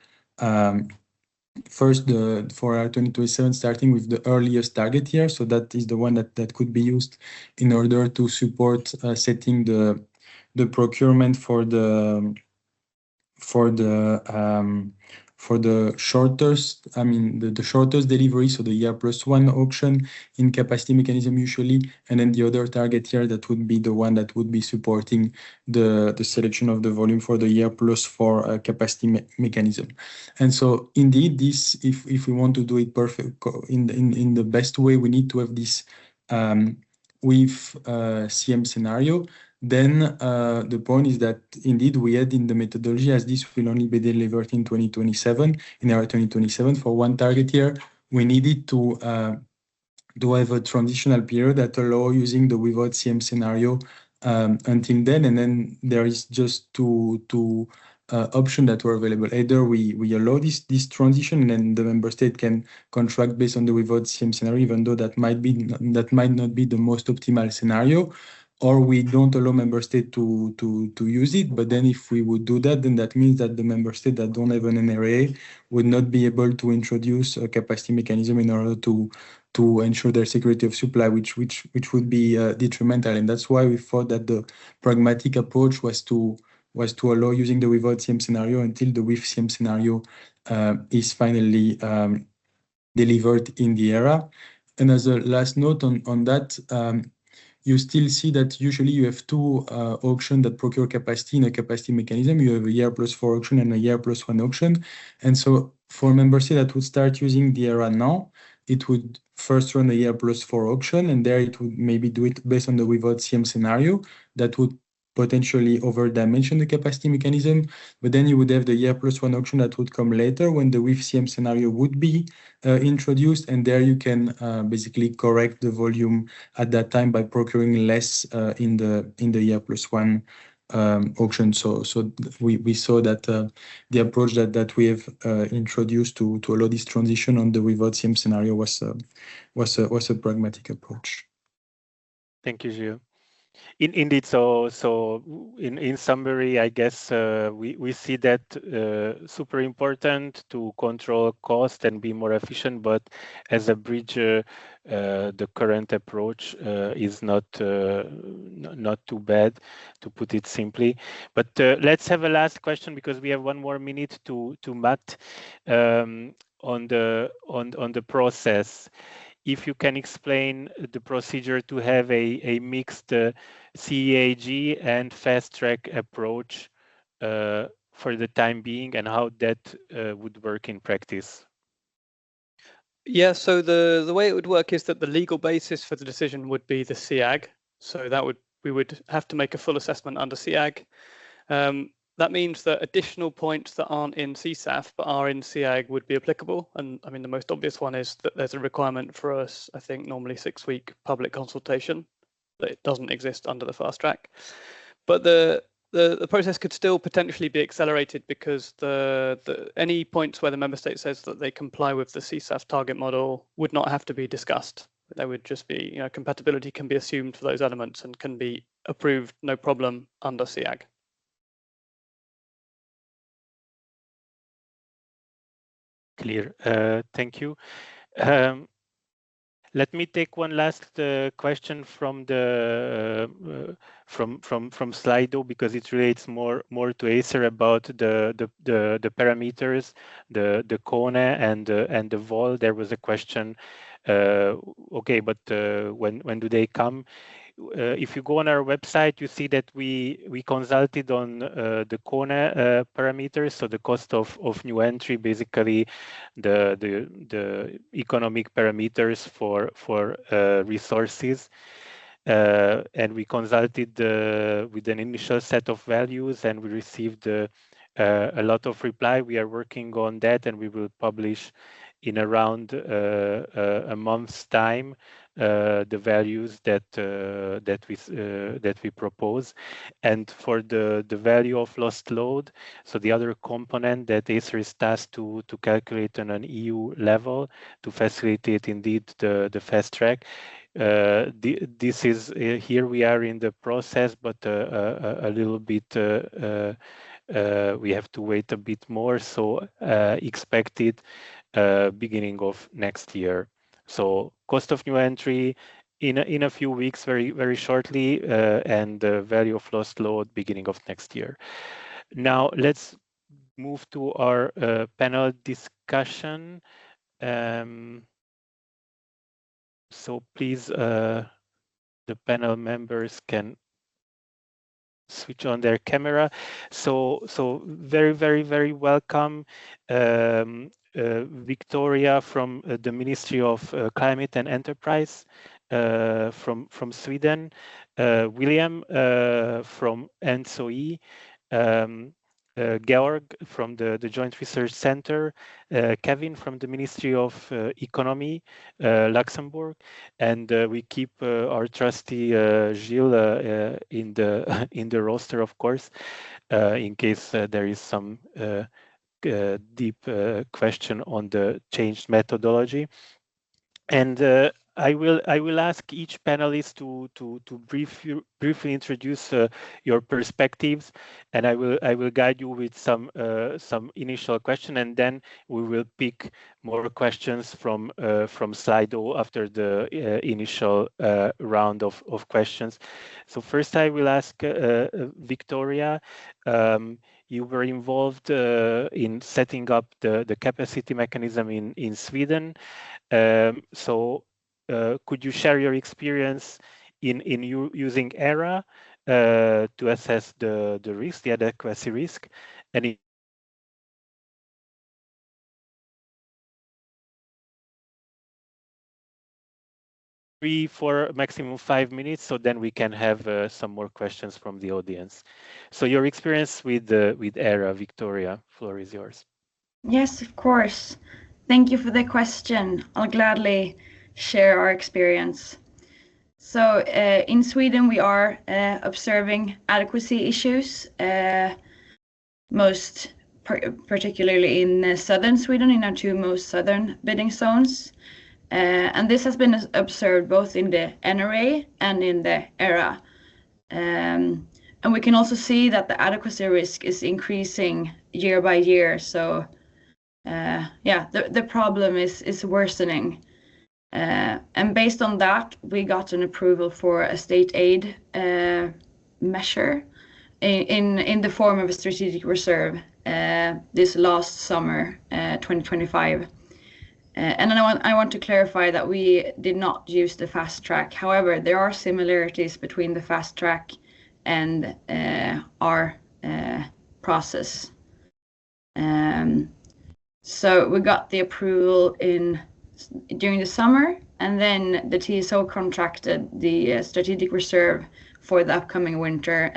first, for ERA 2027, starting with the earliest target year. So that is the one that could be used in order to support setting the procurement for the shortest, the shortest delivery, so the year plus one auction in capacity mechanism usually, and then the other target year that would be the one that would be supporting the selection of the volume for the year plus four capacity mechanism. And so indeed, this, if we want to do it perfect in the best way, we need to have this with CM scenario. Then the point is that indeed we had in the methodology, as this will only be delivered in 2027, in ERA 2027 for one target year, we needed to have a transitional period that allow using the without CM scenario until then. And then there is just two options that were available. Either we allow this transition, and then the member state can contract based on the without CM scenario, even though that might not be the most optimal scenario, or we don't allow member state to use it. But then if we would do that, then that means that the member state that don't have an ERAA would not be able to introduce a capacity mechanism in order to ensure their security of supply, which would be detrimental. And that's why we thought that the pragmatic approach was to allow using the without CM scenario until the with CM scenario is finally delivered in the ERA. And as a last note on that, you still see that usually you have two auctions that procure capacity in a capacity mechanism. You have a year plus 4 auction and a year plus 1 auction. And so for member state that would start using the ERA now, it would first run a year plus 4 auction, and there it would maybe do it based on the without CM scenario that would potentially over-dimension the capacity mechanism. But then you would have the year plus 1 auction that would come later when the with CM scenario would be introduced, and there you can basically correct the volume at that time by procuring less in the year plus 1 auction. So we saw that the approach that we have introduced to allow this transition on the without CM scenario was a pragmatic approach. Thank you, Gilles. Indeed, so in summary, I guess we see that super important to control cost and be more efficient, but as a bridge, the current approach is not too bad, to put it simply. But let's have a last question, because we have 1 more minute to Matt on the process. If you can explain the procedure to have a mixed CEAG and fast track approach for the time being, and how that would work in practice. Yeah, so the way it would work is that the legal basis for the decision would be the CEAG. So we would have to make a full assessment under CEAG. That means that additional points that aren't in CSAF but are in CEAG would be applicable. And I mean, the most obvious one is that there's a requirement for us, I think, normally 6-week public consultation, that it doesn't exist under the fast track. But the process could still potentially be accelerated, because any points where the member state says that they comply with the CSAF target model would not have to be discussed. They would just be, compatibility can be assumed for those elements and can be approved, no problem, under CEAG. Clear. Thank you. Let me take one last question from the from Slido, because it relates more to ACER about the parameters, the cone and the vol. There was a question. Okay, but when do they come? If you go on our website, you see that we consulted on the cone parameters, so the cost of new entry, basically the economic parameters for resources. and we consulted with an initial set of values, and we received a lot of reply. We are working on that, and we will publish in around a month's time the values that we propose. And for the value of lost load, so the other component that ACER is tasked to calculate on an EU level to facilitate indeed the fast track. This is here we are in the process, but a little bit we have to wait a bit more. So expected beginning of next year. So cost of new entry in a few weeks, very shortly, and the value of lost load beginning of next year. Now let's move to our panel discussion. So please, the panel members can switch on their camera. So very welcome, Victoria from the Ministry of Climate and Enterprise from Sweden, William from ENTSO-E, Georg from the Joint Research Center, Kevin from the Ministry of Economy, Luxembourg, and we keep our trusty Gilles in the roster, of course, in case there is some deep question on the changed methodology. And I will ask each panelist to briefly introduce your perspectives, and I will guide you with some initial question, and then we will pick more questions from Slido after the initial round of questions. So first, I will ask Victoria. You were involved in setting up the capacity mechanism in Sweden. So could you share your experience in using ERAA to assess the risk, the adequacy risk, and for maximum 5 minutes, so then we can have some more questions from the audience. So your experience with ERAA, Victoria, floor is yours. Yes, of course. Thank you for the question. I'll gladly share our experience. So in Sweden, we are observing adequacy issues, most particularly in southern Sweden, in our two most southern bidding zones. And this has been observed both in the NRA and in the ERAA. And we can also see that the adequacy risk is increasing year by year. So yeah, the problem is worsening. And based on that, we got an approval for a state aid measure in the form of a strategic reserve this last summer, 2025. And I want to clarify that we did not use the fast track. However, there are similarities between the fast track and our process. So we got the approval during the summer, and then the TSO contracted the strategic reserve for the upcoming winter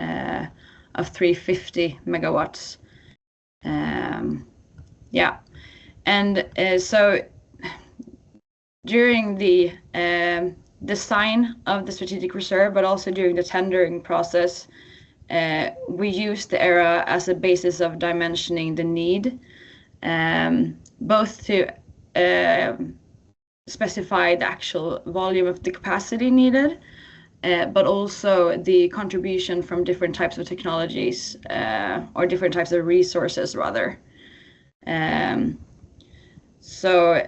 of 350 megawatts. Yeah, and so during the design of the strategic reserve, but also during the tendering process, we used the ERAA as a basis of dimensioning the need, both to specify the actual volume of the capacity needed, but also the contribution from different types of technologies or different types of resources, rather. So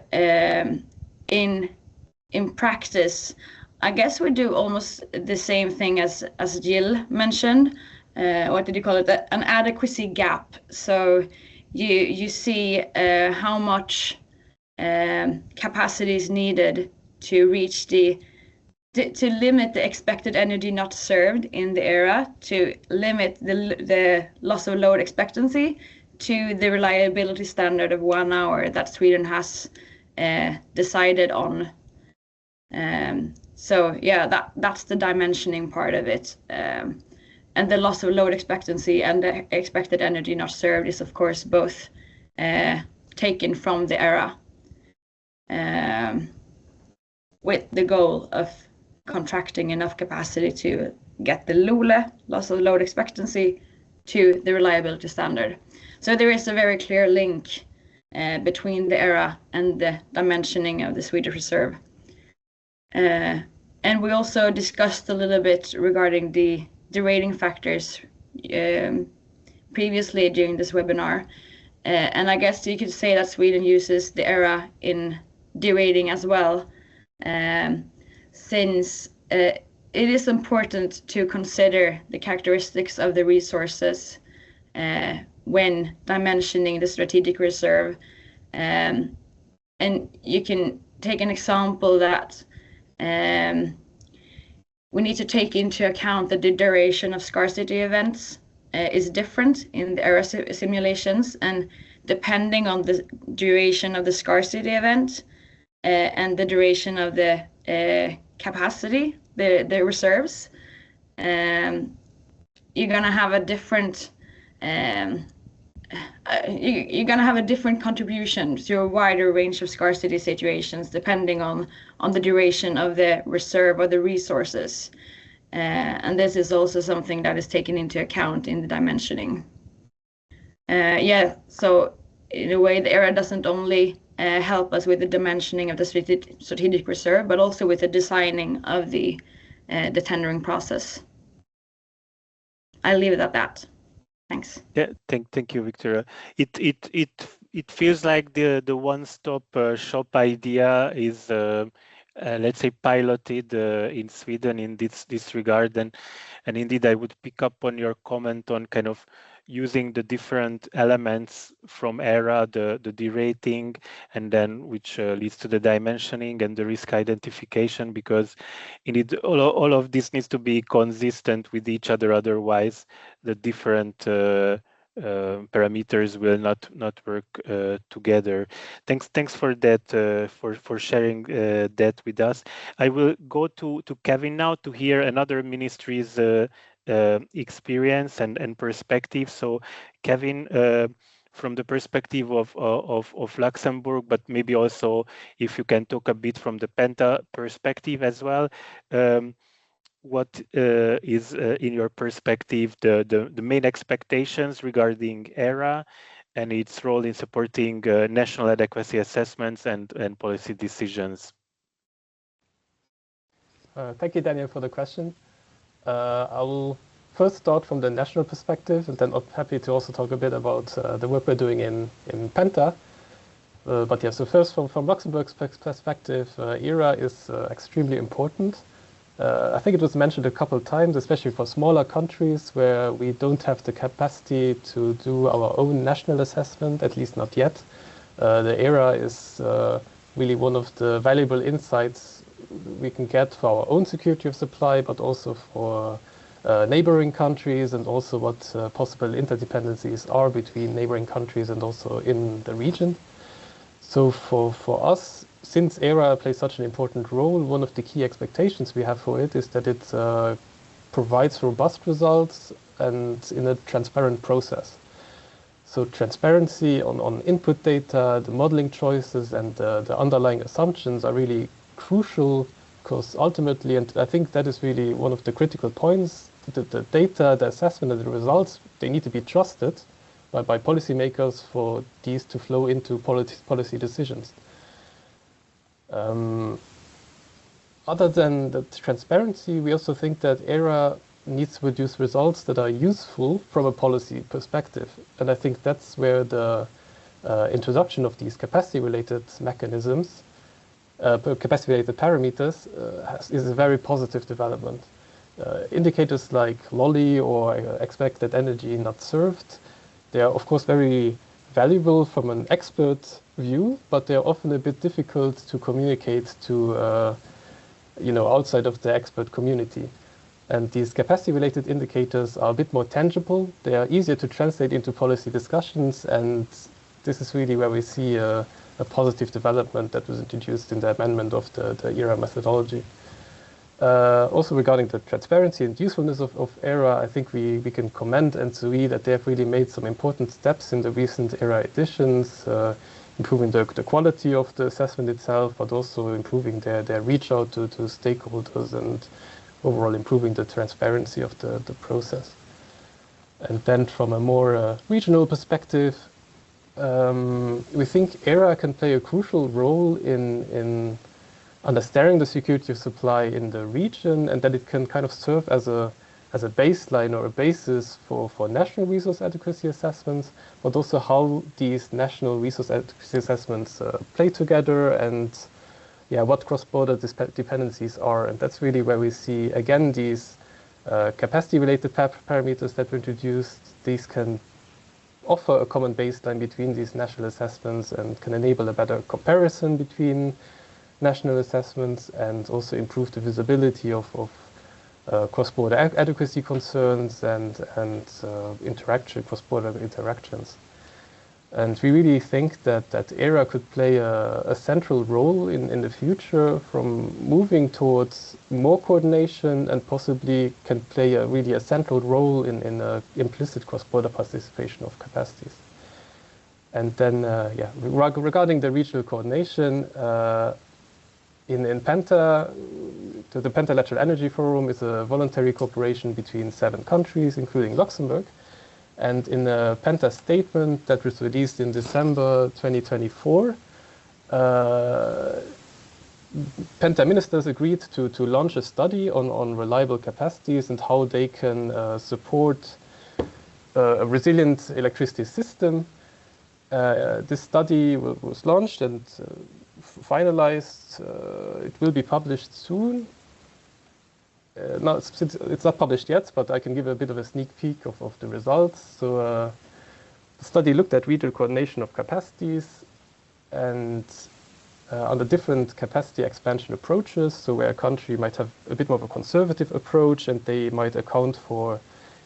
in practice, I guess we do almost the same thing as Jill mentioned. What did you call it? An adequacy gap. So you see how much capacity is needed to reach to limit the expected energy not served in the ERAA, to limit the loss of load expectancy to the reliability standard of 1 hour that Sweden has decided on. So yeah, that's the dimensioning part of it. And the loss of load expectancy and the expected energy not served is, of course, both taken from the ERA with the goal of contracting enough capacity to get the LOLE, loss of load expectancy, to the reliability standard. So there is a very clear link between the ERA and the dimensioning of the Swedish reserve. And we also discussed a little bit regarding the derating factors previously during this webinar. And I guess you could say that Sweden uses the ERA in derating as well, since it is important to consider the characteristics of the resources when dimensioning the strategic reserve. And you can take an example that we need to take into account that the duration of scarcity events is different in the ERA simulations, and depending on the duration of the scarcity event and the duration of the capacity, the reserves, you're gonna have a different contribution to a wider range of scarcity situations depending on the duration of the reserve or the resources. And this is also something that is taken into account in the dimensioning. Yeah, so in a way, the ERA doesn't only help us with the dimensioning of the strategic reserve, but also with the designing of the tendering process. I'll leave it at that. Thanks. Yeah, thank you, Victoria. It feels like the one-stop shop idea is let's say piloted in Sweden in this regard, and indeed I would pick up on your comment on kind of using the different elements from ERA, the derating, and then which leads to the dimensioning and the risk identification, because indeed all of this needs to be consistent with each other, otherwise the different parameters will not work together. Thanks for that, for sharing that with us. I will go to Kevin now to hear another ministry's experience and perspective. So Kevin, from the perspective of Luxembourg, but maybe also if you can talk a bit from the Penta perspective as well. What is, in your perspective, the main expectations regarding ERA and its role in supporting national adequacy assessments and policy decisions? Thank you, Daniel, for the question. I will first start from the national perspective, and then I'm happy to also talk a bit about the work we're doing in Penta. But yeah, so first from Luxembourg's perspective, ERA is extremely important. I think it was mentioned a couple of times, especially for smaller countries where we don't have the capacity to do our own national assessment, at least not yet. The ERA is really one of the valuable insights we can get for our own security of supply, but also for neighboring countries, and also what possible interdependencies are between neighboring countries and also in the region. So for us, since ERA plays such an important role, one of the key expectations we have for it is that it provides robust results and in a transparent process. So transparency on input data, the modeling choices, and the underlying assumptions are really crucial, because ultimately, and I think that is really one of the critical points, the data, the assessment, and the results, they need to be trusted by policymakers for these to flow into policy decisions. Other than the transparency, we also think that ERA needs to produce results that are useful from a policy perspective. And I think that's where the introduction of these capacity-related mechanisms, capacity-related parameters, is a very positive development. Indicators like LOLE or expected energy not served, they are of course very valuable from an expert view, but they're often a bit difficult to communicate to outside of the expert community. And these capacity-related indicators are a bit more tangible. They are easier to translate into policy discussions, and this is really where we see a positive development that was introduced in the amendment of the ERA methodology. Also regarding the transparency and usefulness of ERA, I think we can commend ENTSO-E that they have really made some important steps in the recent ERA editions, improving the quality of the assessment itself, but also improving their reach out to stakeholders and overall improving the transparency of the process. And then from a more regional perspective, we think ERA can play a crucial role in understanding the security of supply in the region, and that it can kind of serve as a baseline or a basis for national resource adequacy assessments, but also how these national resource adequacy assessments play together and what cross-border dependencies are. And that's really where we see, again, these capacity-related parameters that were introduced. These can offer a common baseline between these national assessments and can enable a better comparison between national assessments and also improve the visibility of cross-border adequacy concerns and cross-border interactions. And we really think that ERA could play a central role in the future, from moving towards more coordination, and possibly can play really a central role in implicit cross-border participation of capacities. And then, regarding the regional coordination, in Penta, the Pentalateral Energy Forum is a voluntary cooperation between 7 countries, including Luxembourg. And in a Penta statement that was released in December 2024, Penta ministers agreed to launch a study on reliable capacities and how they can support a resilient electricity system. This study was launched and finalized. It will be published soon. No, it's not published yet, but I can give a bit of a sneak peek of the results. So the study looked at regional coordination of capacities and on the different capacity expansion approaches. So where a country might have a bit more of a conservative approach and they might account for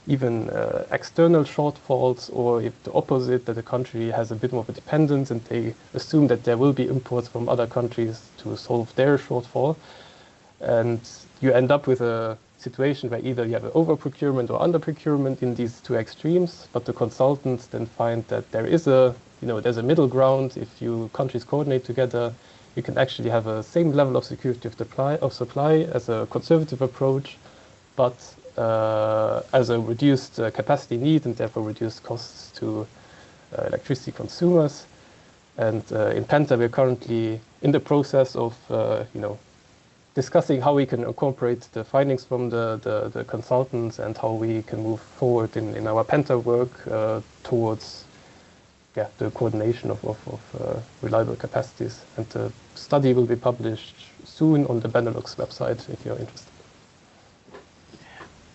even external shortfalls, or if the opposite, that the country has a bit more of a dependence and they assume that there will be imports from other countries to solve their shortfall. And you end up with a situation where either you have an over-procurement or under-procurement in these 2 extremes, but the consultants then find that there is there's a middle ground. If countries coordinate together, you can actually have a same level of security of supply as a conservative approach, but as a reduced capacity need and therefore reduced costs to electricity consumers. And in Penta, we're currently in the process of discussing how we can incorporate the findings from the consultants and how we can move forward in our Penta work towards the coordination of reliable capacities. And the study will be published soon on the Benelux website if you're interested.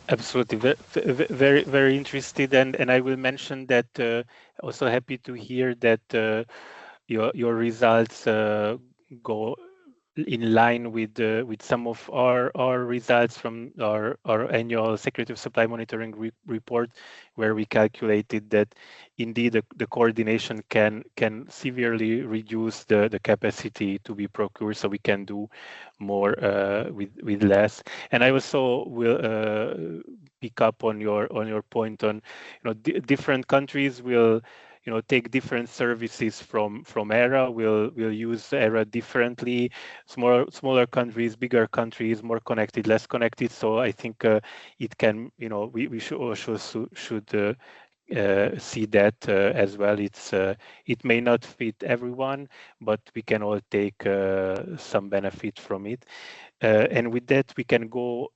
Absolutely, very, very interested, and I will mention that also happy to hear that your results go in line with some of our results from our annual Security of Supply Monitoring report, where we calculated that indeed the coordination can severely reduce the capacity to be procured, so we can do more with less. And I also will pick up on your point on different countries will take different services from ERA. We'll use ERA differently. Smaller countries, bigger countries, more connected, less connected. So I think it can, we should also see that as well. It may not fit everyone, but we can all take some benefit from it. And with that, we can go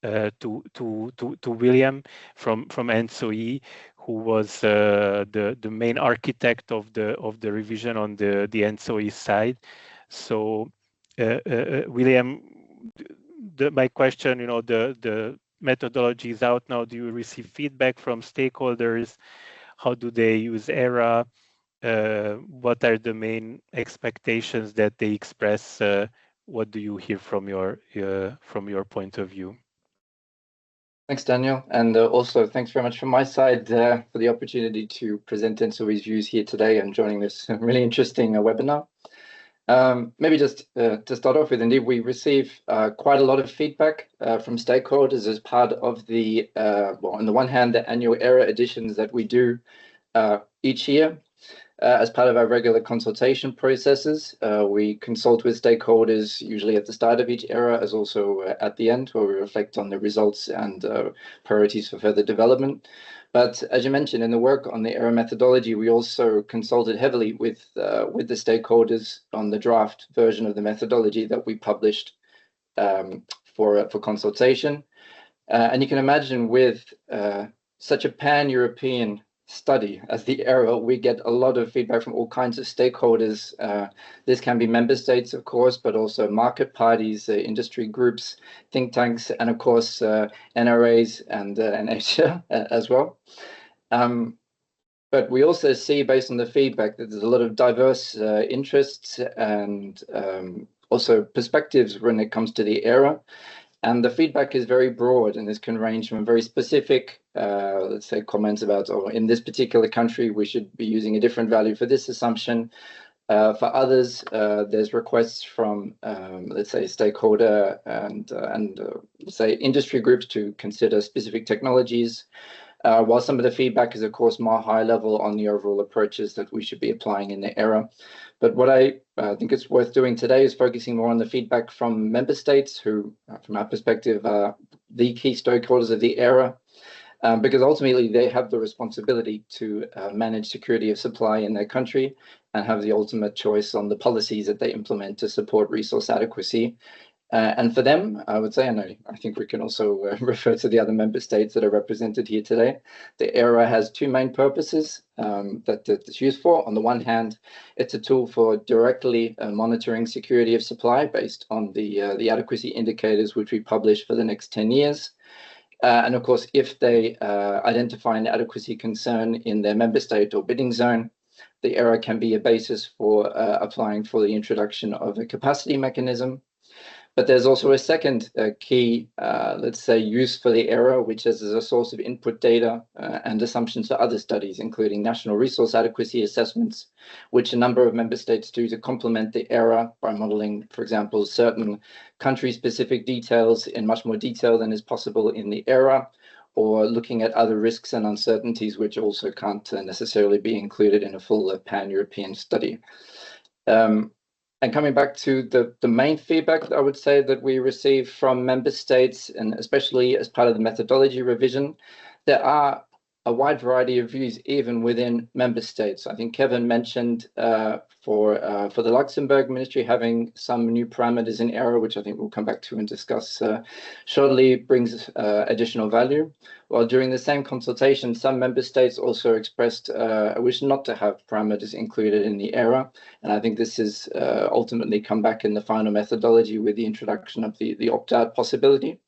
to William from ENTSO-E, who was the main architect of the revision on the ENTSO-E side. So William, my question, the methodology is out now. Do you receive feedback from stakeholders? How do they use ERA? What are the main expectations that they express? What do you hear from your point of view? Thanks, Daniel. And also thanks very much from my side for the opportunity to present ENTSO-E's views here today and joining this really interesting webinar. Maybe just to start off with, indeed, we receive quite a lot of feedback from stakeholders as part of the, well, on the one hand, the annual ERA editions that we do each year. As part of our regular consultation processes, we consult with stakeholders usually at the start of each ERA, as also at the end, where we reflect on the results and priorities for further development. But as you mentioned, in the work on the ERA methodology, we also consulted heavily with the stakeholders on the draft version of the methodology that we published for consultation. And you can imagine with such a pan-European study as the ERA, we get a lot of feedback from all kinds of stakeholders. This can be member states, of course, but also market parties, industry groups, think tanks, and of course NRAs and ACER as well. But we also see, based on the feedback, that there's a lot of diverse interests and also perspectives when it comes to the ERA. And the feedback is very broad, and this can range from very specific, let's say, comments about, oh, in this particular country, we should be using a different value for this assumption. For others, there's requests from, let's say, stakeholder and let's say, industry groups to consider specific technologies. While some of the feedback is, of course, more high level on the overall approaches that we should be applying in the ERA. But what I think it's worth doing today is focusing more on the feedback from member states who, from our perspective, are the key stakeholders of the ERA, because ultimately they have the responsibility to manage security of supply in their country and have the ultimate choice on the policies that they implement to support resource adequacy. And for them, I would say, and I think we can also refer to the other member states that are represented here today, the ERA has two main purposes that it's used for. On the one hand, it's a tool for directly monitoring security of supply based on the adequacy indicators which we publish for the next 10 years. And of course, if they identify an adequacy concern in their member state or bidding zone, the ERA can be a basis for applying for the introduction of a capacity mechanism. But there's also a second key, let's say, use for the ERA, which is as a source of input data and assumptions for other studies, including national resource adequacy assessments, which a number of member states do to complement the ERA by modeling, for example, certain country-specific details in much more detail than is possible in the ERA, or looking at other risks and uncertainties which also can't necessarily be included in a full pan-European study. And coming back to the main feedback, I would say that we receive from member states, and especially as part of the methodology revision, there are a wide variety of views even within member states. I think Kevin mentioned for the Luxembourg ministry having some new parameters in ERA, which I think we'll come back to and discuss shortly, brings additional value. While during the same consultation, some member states also expressed a wish not to have parameters included in the ERA. And I think this is ultimately come back in the final methodology with the introduction of the opt-out possibility.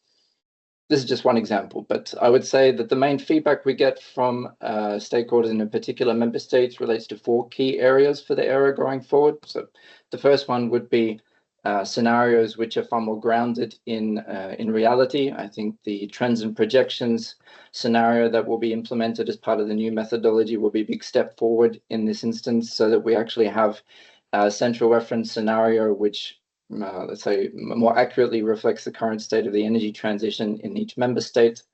This is just one example, but I would say that the main feedback we get from stakeholders in a particular member states relates to four key areas for the ERA going forward. So the first one would be scenarios which are far more grounded in reality. I think the trends and projections scenario that will be implemented as part of the new methodology will be a big step forward in this instance, so that we actually have a central reference scenario which let's say, more accurately reflects the current state of the energy transition in each member state.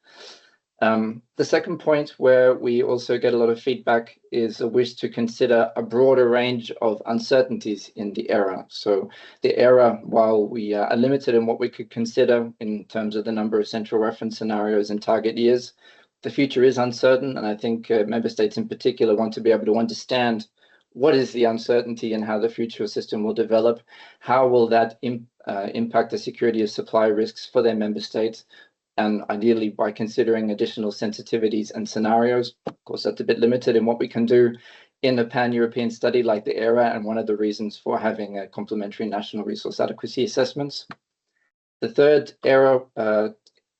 The second point where we also get a lot of feedback is a wish to consider a broader range of uncertainties in the ERA. So the ERA, while we are limited in what we could consider in terms of the number of central reference scenarios and target years, the future is uncertain. And I think member states in particular want to be able to understand what is the uncertainty and how the future system will develop? How will that impact the security of supply risks for their member states? And ideally, by considering additional sensitivities and scenarios. Of course, that's a bit limited in what we can do in a pan-European study like the ERA, and one of the reasons for having a complementary national resource adequacy assessments. The third ERA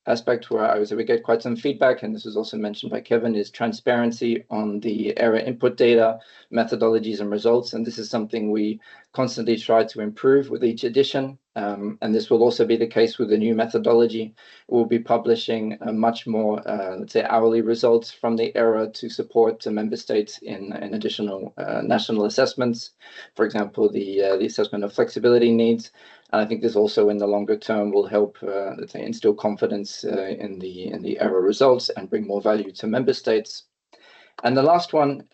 aspect where I would say we get quite some feedback, and this was also mentioned by Kevin, is transparency on the ERA input data, methodologies and results. And this is something we constantly try to improve with each edition. And this will also be the case with the new methodology. We'll be publishing much more, let's say, hourly results from the ERA to support member states in additional national assessments. For example, the assessment of flexibility needs. And I think this also in the longer term will help, let's say, instill confidence in the ERA results and bring more value to member states. And the last one,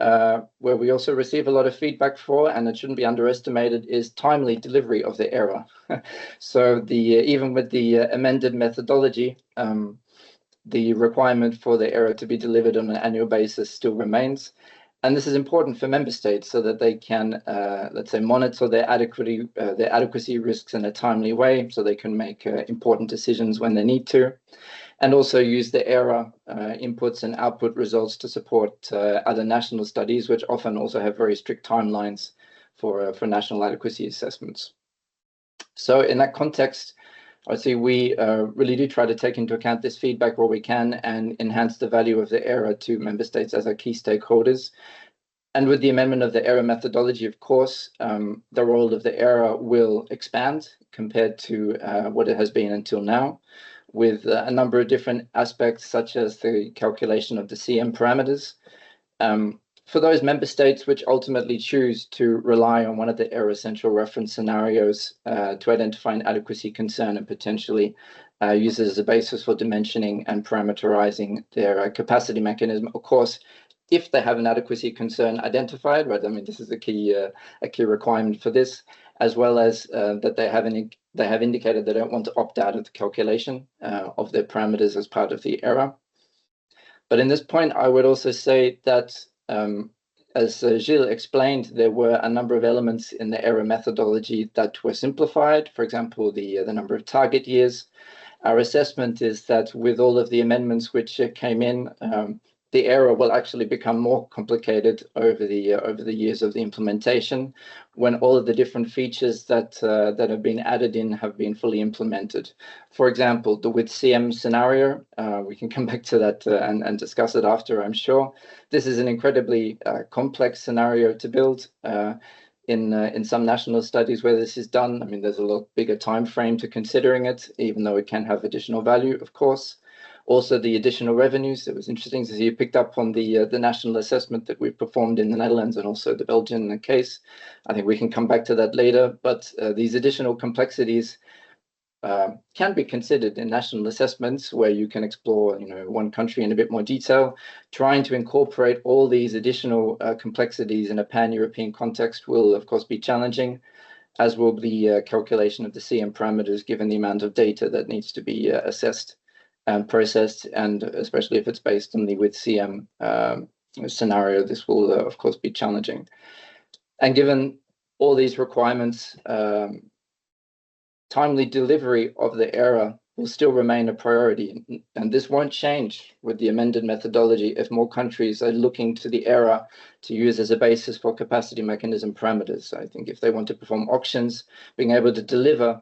where we also receive a lot of feedback for, and it shouldn't be underestimated, is timely delivery of the ERA. So even with the amended methodology, the requirement for the ERA to be delivered on an annual basis still remains. And this is important for member states so that they can, let's say, monitor their adequacy risks in a timely way, so they can make important decisions when they need to, and also use the ERA inputs and output results to support other national studies, which often also have very strict timelines for national adequacy assessments. So in that context, I see we really do try to take into account this feedback where we can and enhance the value of the ERA to member states as our key stakeholders. And with the amendment of the ERA methodology, of course, the role of the ERA will expand compared to what it has been until now, with a number of different aspects, such as the calculation of the CM parameters. For those member states which ultimately choose to rely on one of the ERA central reference scenarios to identify an adequacy concern and potentially use it as a basis for dimensioning and parameterizing their capacity mechanism, of course, if they have an adequacy concern identified, right? I mean, this is a key requirement for this, as well as that they have indicated they don't want to opt out of the calculation of their parameters as part of the ERA. But in this point, I would also say that, as Gilles explained, there were a number of elements in the ERA methodology that were simplified. For example, the number of target years. Our assessment is that with all of the amendments which came in, the ERA will actually become more complicated over the years of the implementation, when all of the different features that have been added in have been fully implemented. For example, the with CM scenario, we can come back to that and discuss it after, I'm sure. This is an incredibly complex scenario to build. In some national studies where this is done, I mean, there's a lot bigger time frame to considering it, even though it can have additional value, of course. Also, the additional revenues. It was interesting to see you picked up on the national assessment that we performed in the Netherlands and also the Belgian case. I think we can come back to that later, but these additional complexities can be considered in national assessments where you can explore, one country in a bit more detail. Trying to incorporate all these additional complexities in a pan-European context will, of course, be challenging, as will the calculation of the CM parameters, given the amount of data that needs to be assessed and processed, and especially if it's based on the with CM scenario, this will, of course, be challenging. And given all these requirements, timely delivery of the ERA will still remain a priority, and this won't change with the amended methodology if more countries are looking to the ERA to use as a basis for capacity mechanism parameters. I think if they want to perform auctions, being able to deliver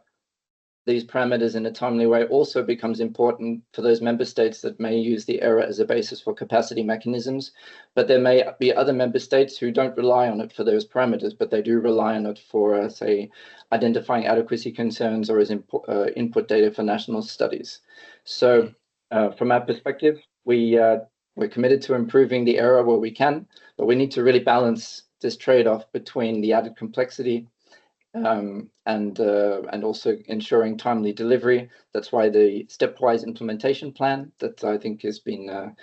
these parameters in a timely way also becomes important for those member states that may use the ERA as a basis for capacity mechanisms. But there may be other member states who don't rely on it for those parameters, but they do rely on it for, say, identifying adequacy concerns or as input data for national studies. So from our perspective, we're committed to improving the ERA where we can, but we need to really balance this trade-off between the added complexity and also ensuring timely delivery. That's why the stepwise implementation plan that I think has been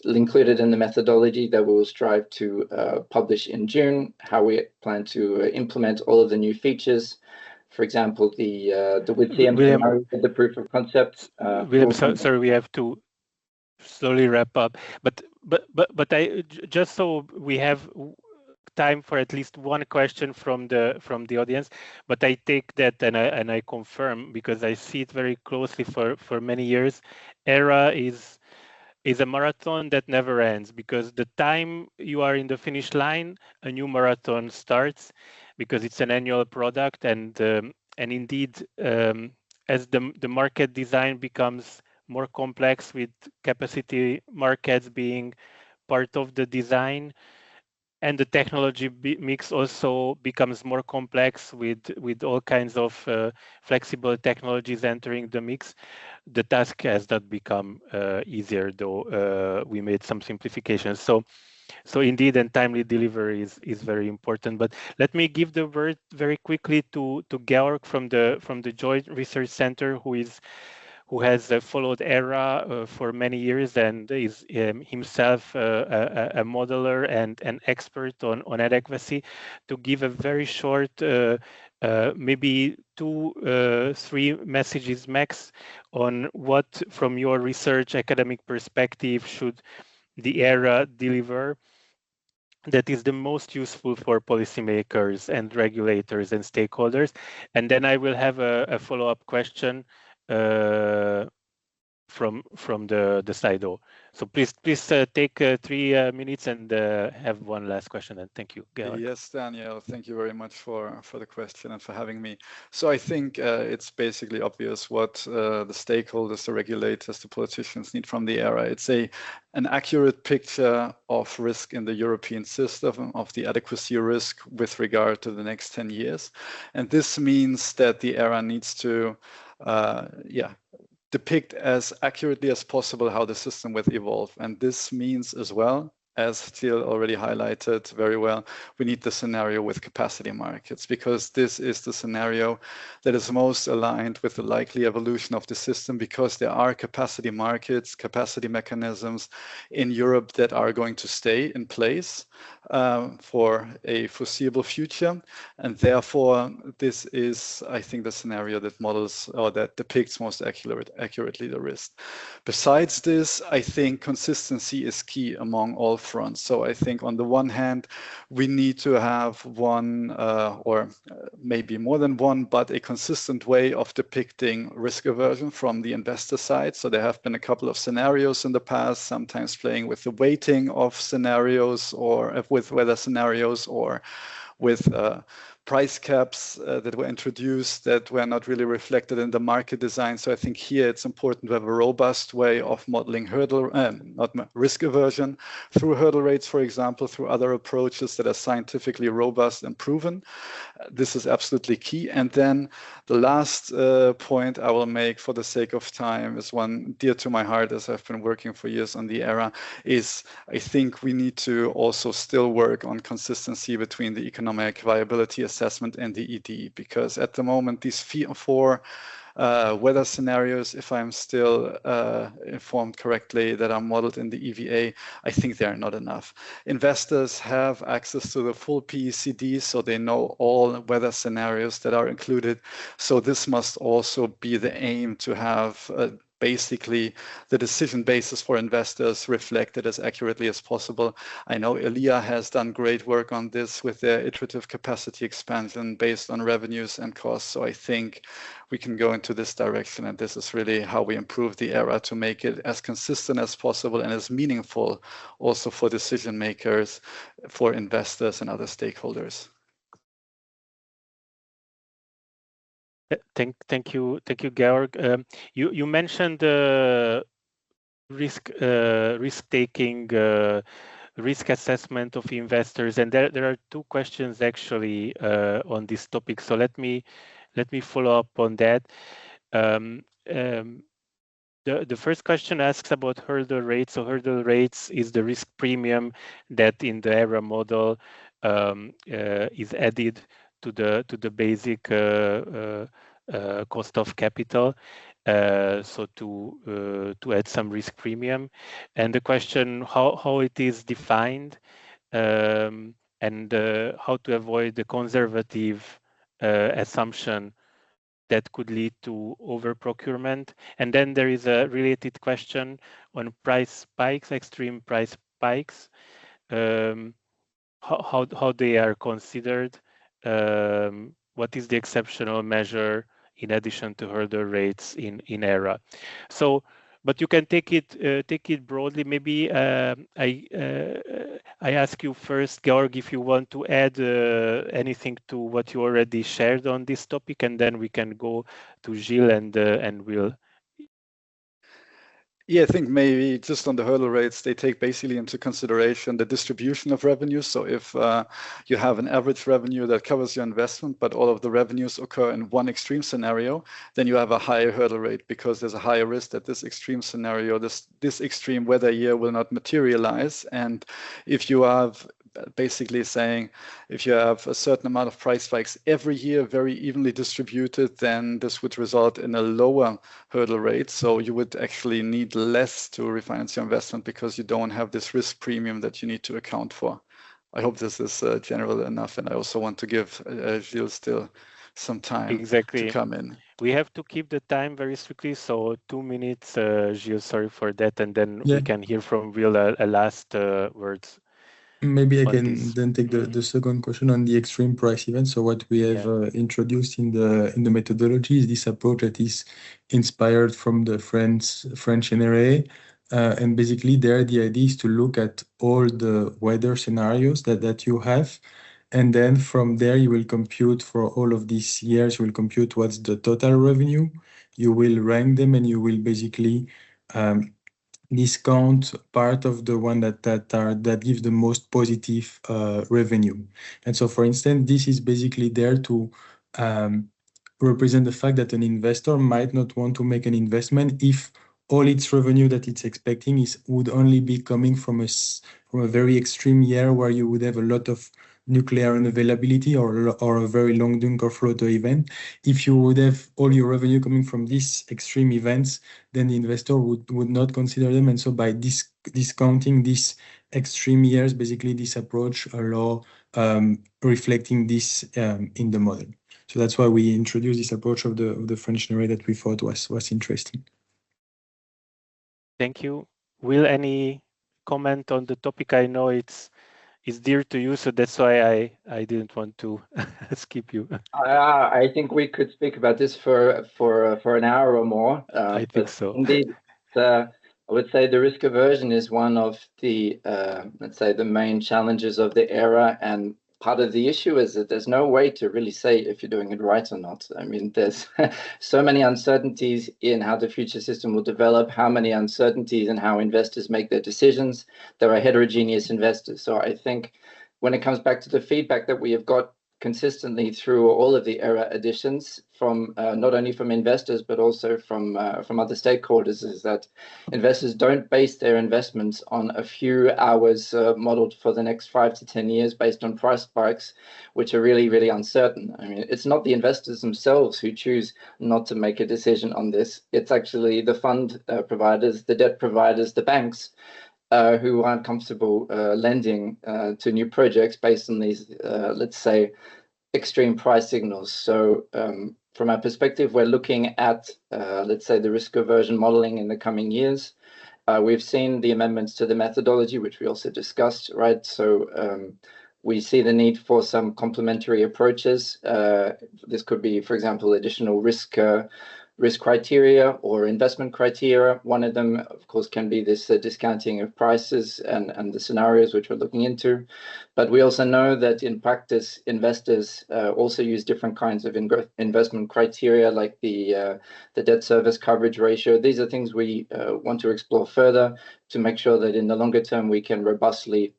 included in the methodology that we will strive to publish in June, how we plan to implement all of the new features. For example, the with the proof of concept. William, sorry, we have to slowly wrap up. But I just so we have time for at least one question from the audience, but I take that and I confirm, because I see it very closely for many years. ERA is a marathon that never ends, because the time you are in the finish line, a new marathon starts, because it's an annual product, and indeed, as the market design becomes more complex, with capacity markets being part of the design, and the technology mix also becomes more complex with all kinds of flexible technologies entering the mix. The task has not become easier, though we made some simplifications. So indeed, and timely delivery is very important. But let me give the word very quickly to Georg from the Joint Research Center, who has followed ERA for many years and is himself a modeler and an expert on adequacy, to give a very short, maybe 2-3 messages max on what, from your research academic perspective, should the ERA deliver that is the most useful for policymakers and regulators and stakeholders. And then I will have a follow-up question from the Slido. So please take 3 minutes and have one last question, and thank you, Georg. Yes, Daniel, thank you very much for the question and for having me. So I think it's basically obvious what the stakeholders, the regulators, the politicians need from the ERA. It's an accurate picture of risk in the European system, of the adequacy risk with regard to the next 10 years. And this means that the ERA needs to depict as accurately as possible how the system will evolve. And this means as well, as Thiel already highlighted very well, we need the scenario with capacity markets, because this is the scenario that is most aligned with the likely evolution of the system, because there are capacity markets, capacity mechanisms in Europe that are going to stay in place for a foreseeable future. And therefore, this is, I think, the scenario that models or that depicts most accurately the risk. Besides this, I think consistency is key among all fronts. So I think on the one hand, we need to have one or maybe more than one, but a consistent way of depicting risk aversion from the investor side. So there have been a couple of scenarios in the past, sometimes playing with the weighting of scenarios or with weather scenarios or with price caps that were introduced that were not really reflected in the market design. So I think here it's important to have a robust way of modeling risk aversion through hurdle rates, for example, through other approaches that are scientifically robust and proven. This is absolutely key. And then the last point I will make for the sake of time is one dear to my heart, as I've been working for years on the ERA, is I think we need to also still work on consistency between the economic viability assessment and the ED, because at the moment these 4 weather scenarios, if I'm still informed correctly, that are modeled in the EVA, I think they are not enough. Investors have access to the full PECD, so they know all weather scenarios that are included. So this must also be the aim, to have basically the decision basis for investors reflected as accurately as possible. I know ELIA has done great work on this with their iterative capacity expansion based on revenues and costs. So I think we can go into this direction, and this is really how we improve the ERA to make it as consistent as possible and as meaningful also for decision makers, for investors and other stakeholders. Thank you, Georg. You mentioned risk-taking, risk assessment of investors, and there are 2 questions actually on this topic. So let me follow up on that. The first question asks about hurdle rates. So hurdle rates is the risk premium that in the ERA model is added to the basic cost of capital, so to add some risk premium. And the question how it is defined, and how to avoid the conservative assumption that could lead to over procurement. And then there is a related question on price spikes, extreme price spikes, how they are considered. What is the exceptional measure in addition to hurdle rates in ERA? So, but you can take it broadly. Maybe I ask you first, Georg, if you want to add anything to what you already shared on this topic, and then we can go to Gilles and we'll. Yeah, I think maybe just on the hurdle rates, they take basically into consideration the distribution of revenue. So if you have an average revenue that covers your investment, but all of the revenues occur in one extreme scenario, then you have a higher hurdle rate because there's a higher risk that this extreme scenario, this extreme weather year will not materialize. And if you have basically saying if you have a certain amount of price spikes every year, very evenly distributed, then this would result in a lower hurdle rate. So you would actually need less to refinance your investment because you don't have this risk premium that you need to account for. I hope this is general enough. And I also want to give Gilles still some time to come in. We have to keep the time very strictly. So 2 minutes, Gilles, sorry for that. And then we can hear from Will a last words. Maybe I can then take the second question on the extreme price event. So what we have introduced in the methodology is this approach that is inspired from the French ERAA. And basically there the idea is to look at all the weather scenarios that you have. And then from there you will compute for all of these years, you will compute what's the total revenue. You will rank them and you will basically discount part of the one that gives the most positive revenue. And so, for instance, this is basically there to represent the fact that an investor might not want to make an investment if all its revenue that it's expecting would only be coming from a very extreme year where you would have a lot of nuclear unavailability or a very long Dunkerflotte event. If you would have all your revenue coming from these extreme events, then the investor would not consider them. And so by discounting these extreme years, basically this approach allow reflecting this in the model. So that's why we introduced this approach of the French ERAA that we thought was interesting. Thank you. Will, any comment on the topic? I know it's dear to you, so that's why I didn't want to skip you. I think we could speak about this for an hour or more. I think so. Indeed, I would say the risk aversion is one of the let's say the main challenges of the era, and part of the issue is that there's no way to really say if you're doing it right or not. I mean, there's so many uncertainties in how the future system will develop, how many uncertainties in how investors make their decisions. There are heterogeneous investors. So I think when it comes back to the feedback that we have got consistently through all of the ERA editions from not only from investors but also from other stakeholders, is that investors don't base their investments on a few hours modeled for the next 5 to 10 years based on price spikes, which are really, really uncertain. I mean, it's not the investors themselves who choose not to make a decision on this. It's actually the fund providers, the debt providers, the banks, who aren't comfortable lending to new projects based on these, let's say, extreme price signals. So from our perspective, we're looking at, let's say, the risk aversion modeling in the coming years. We've seen the amendments to the methodology, which we also discussed, right? So we see the need for some complementary approaches. This could be, for example, additional risk criteria or investment criteria. One of them, of course, can be this discounting of prices and the scenarios which we're looking into. But we also know that in practice, investors also use different kinds of investment criteria, like the debt service coverage ratio. These are things we want to explore further to make sure that in the longer term, we can robustly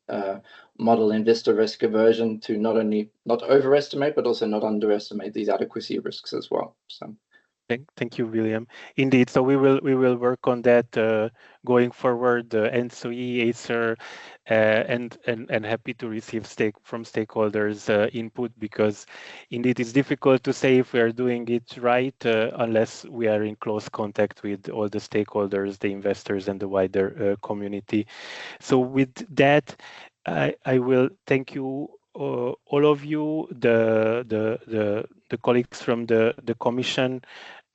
model investor risk aversion to not overestimate, but also not underestimate these adequacy risks as well. So. Thank you, William. Indeed, so we will work on that going forward. ENTSO-E, ACER, and happy to receive from stakeholders input, because indeed it's difficult to say if we are doing it right unless we are in close contact with all the stakeholders, the investors, and the wider community. So with that, I will thank you. All of you, the colleagues from the Commission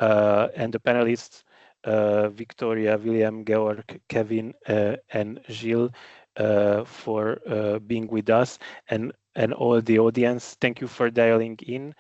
and the panelists, Victoria, William, Georg, Kevin, and Gilles, for being with us, and all the audience. Thank you for dialing in.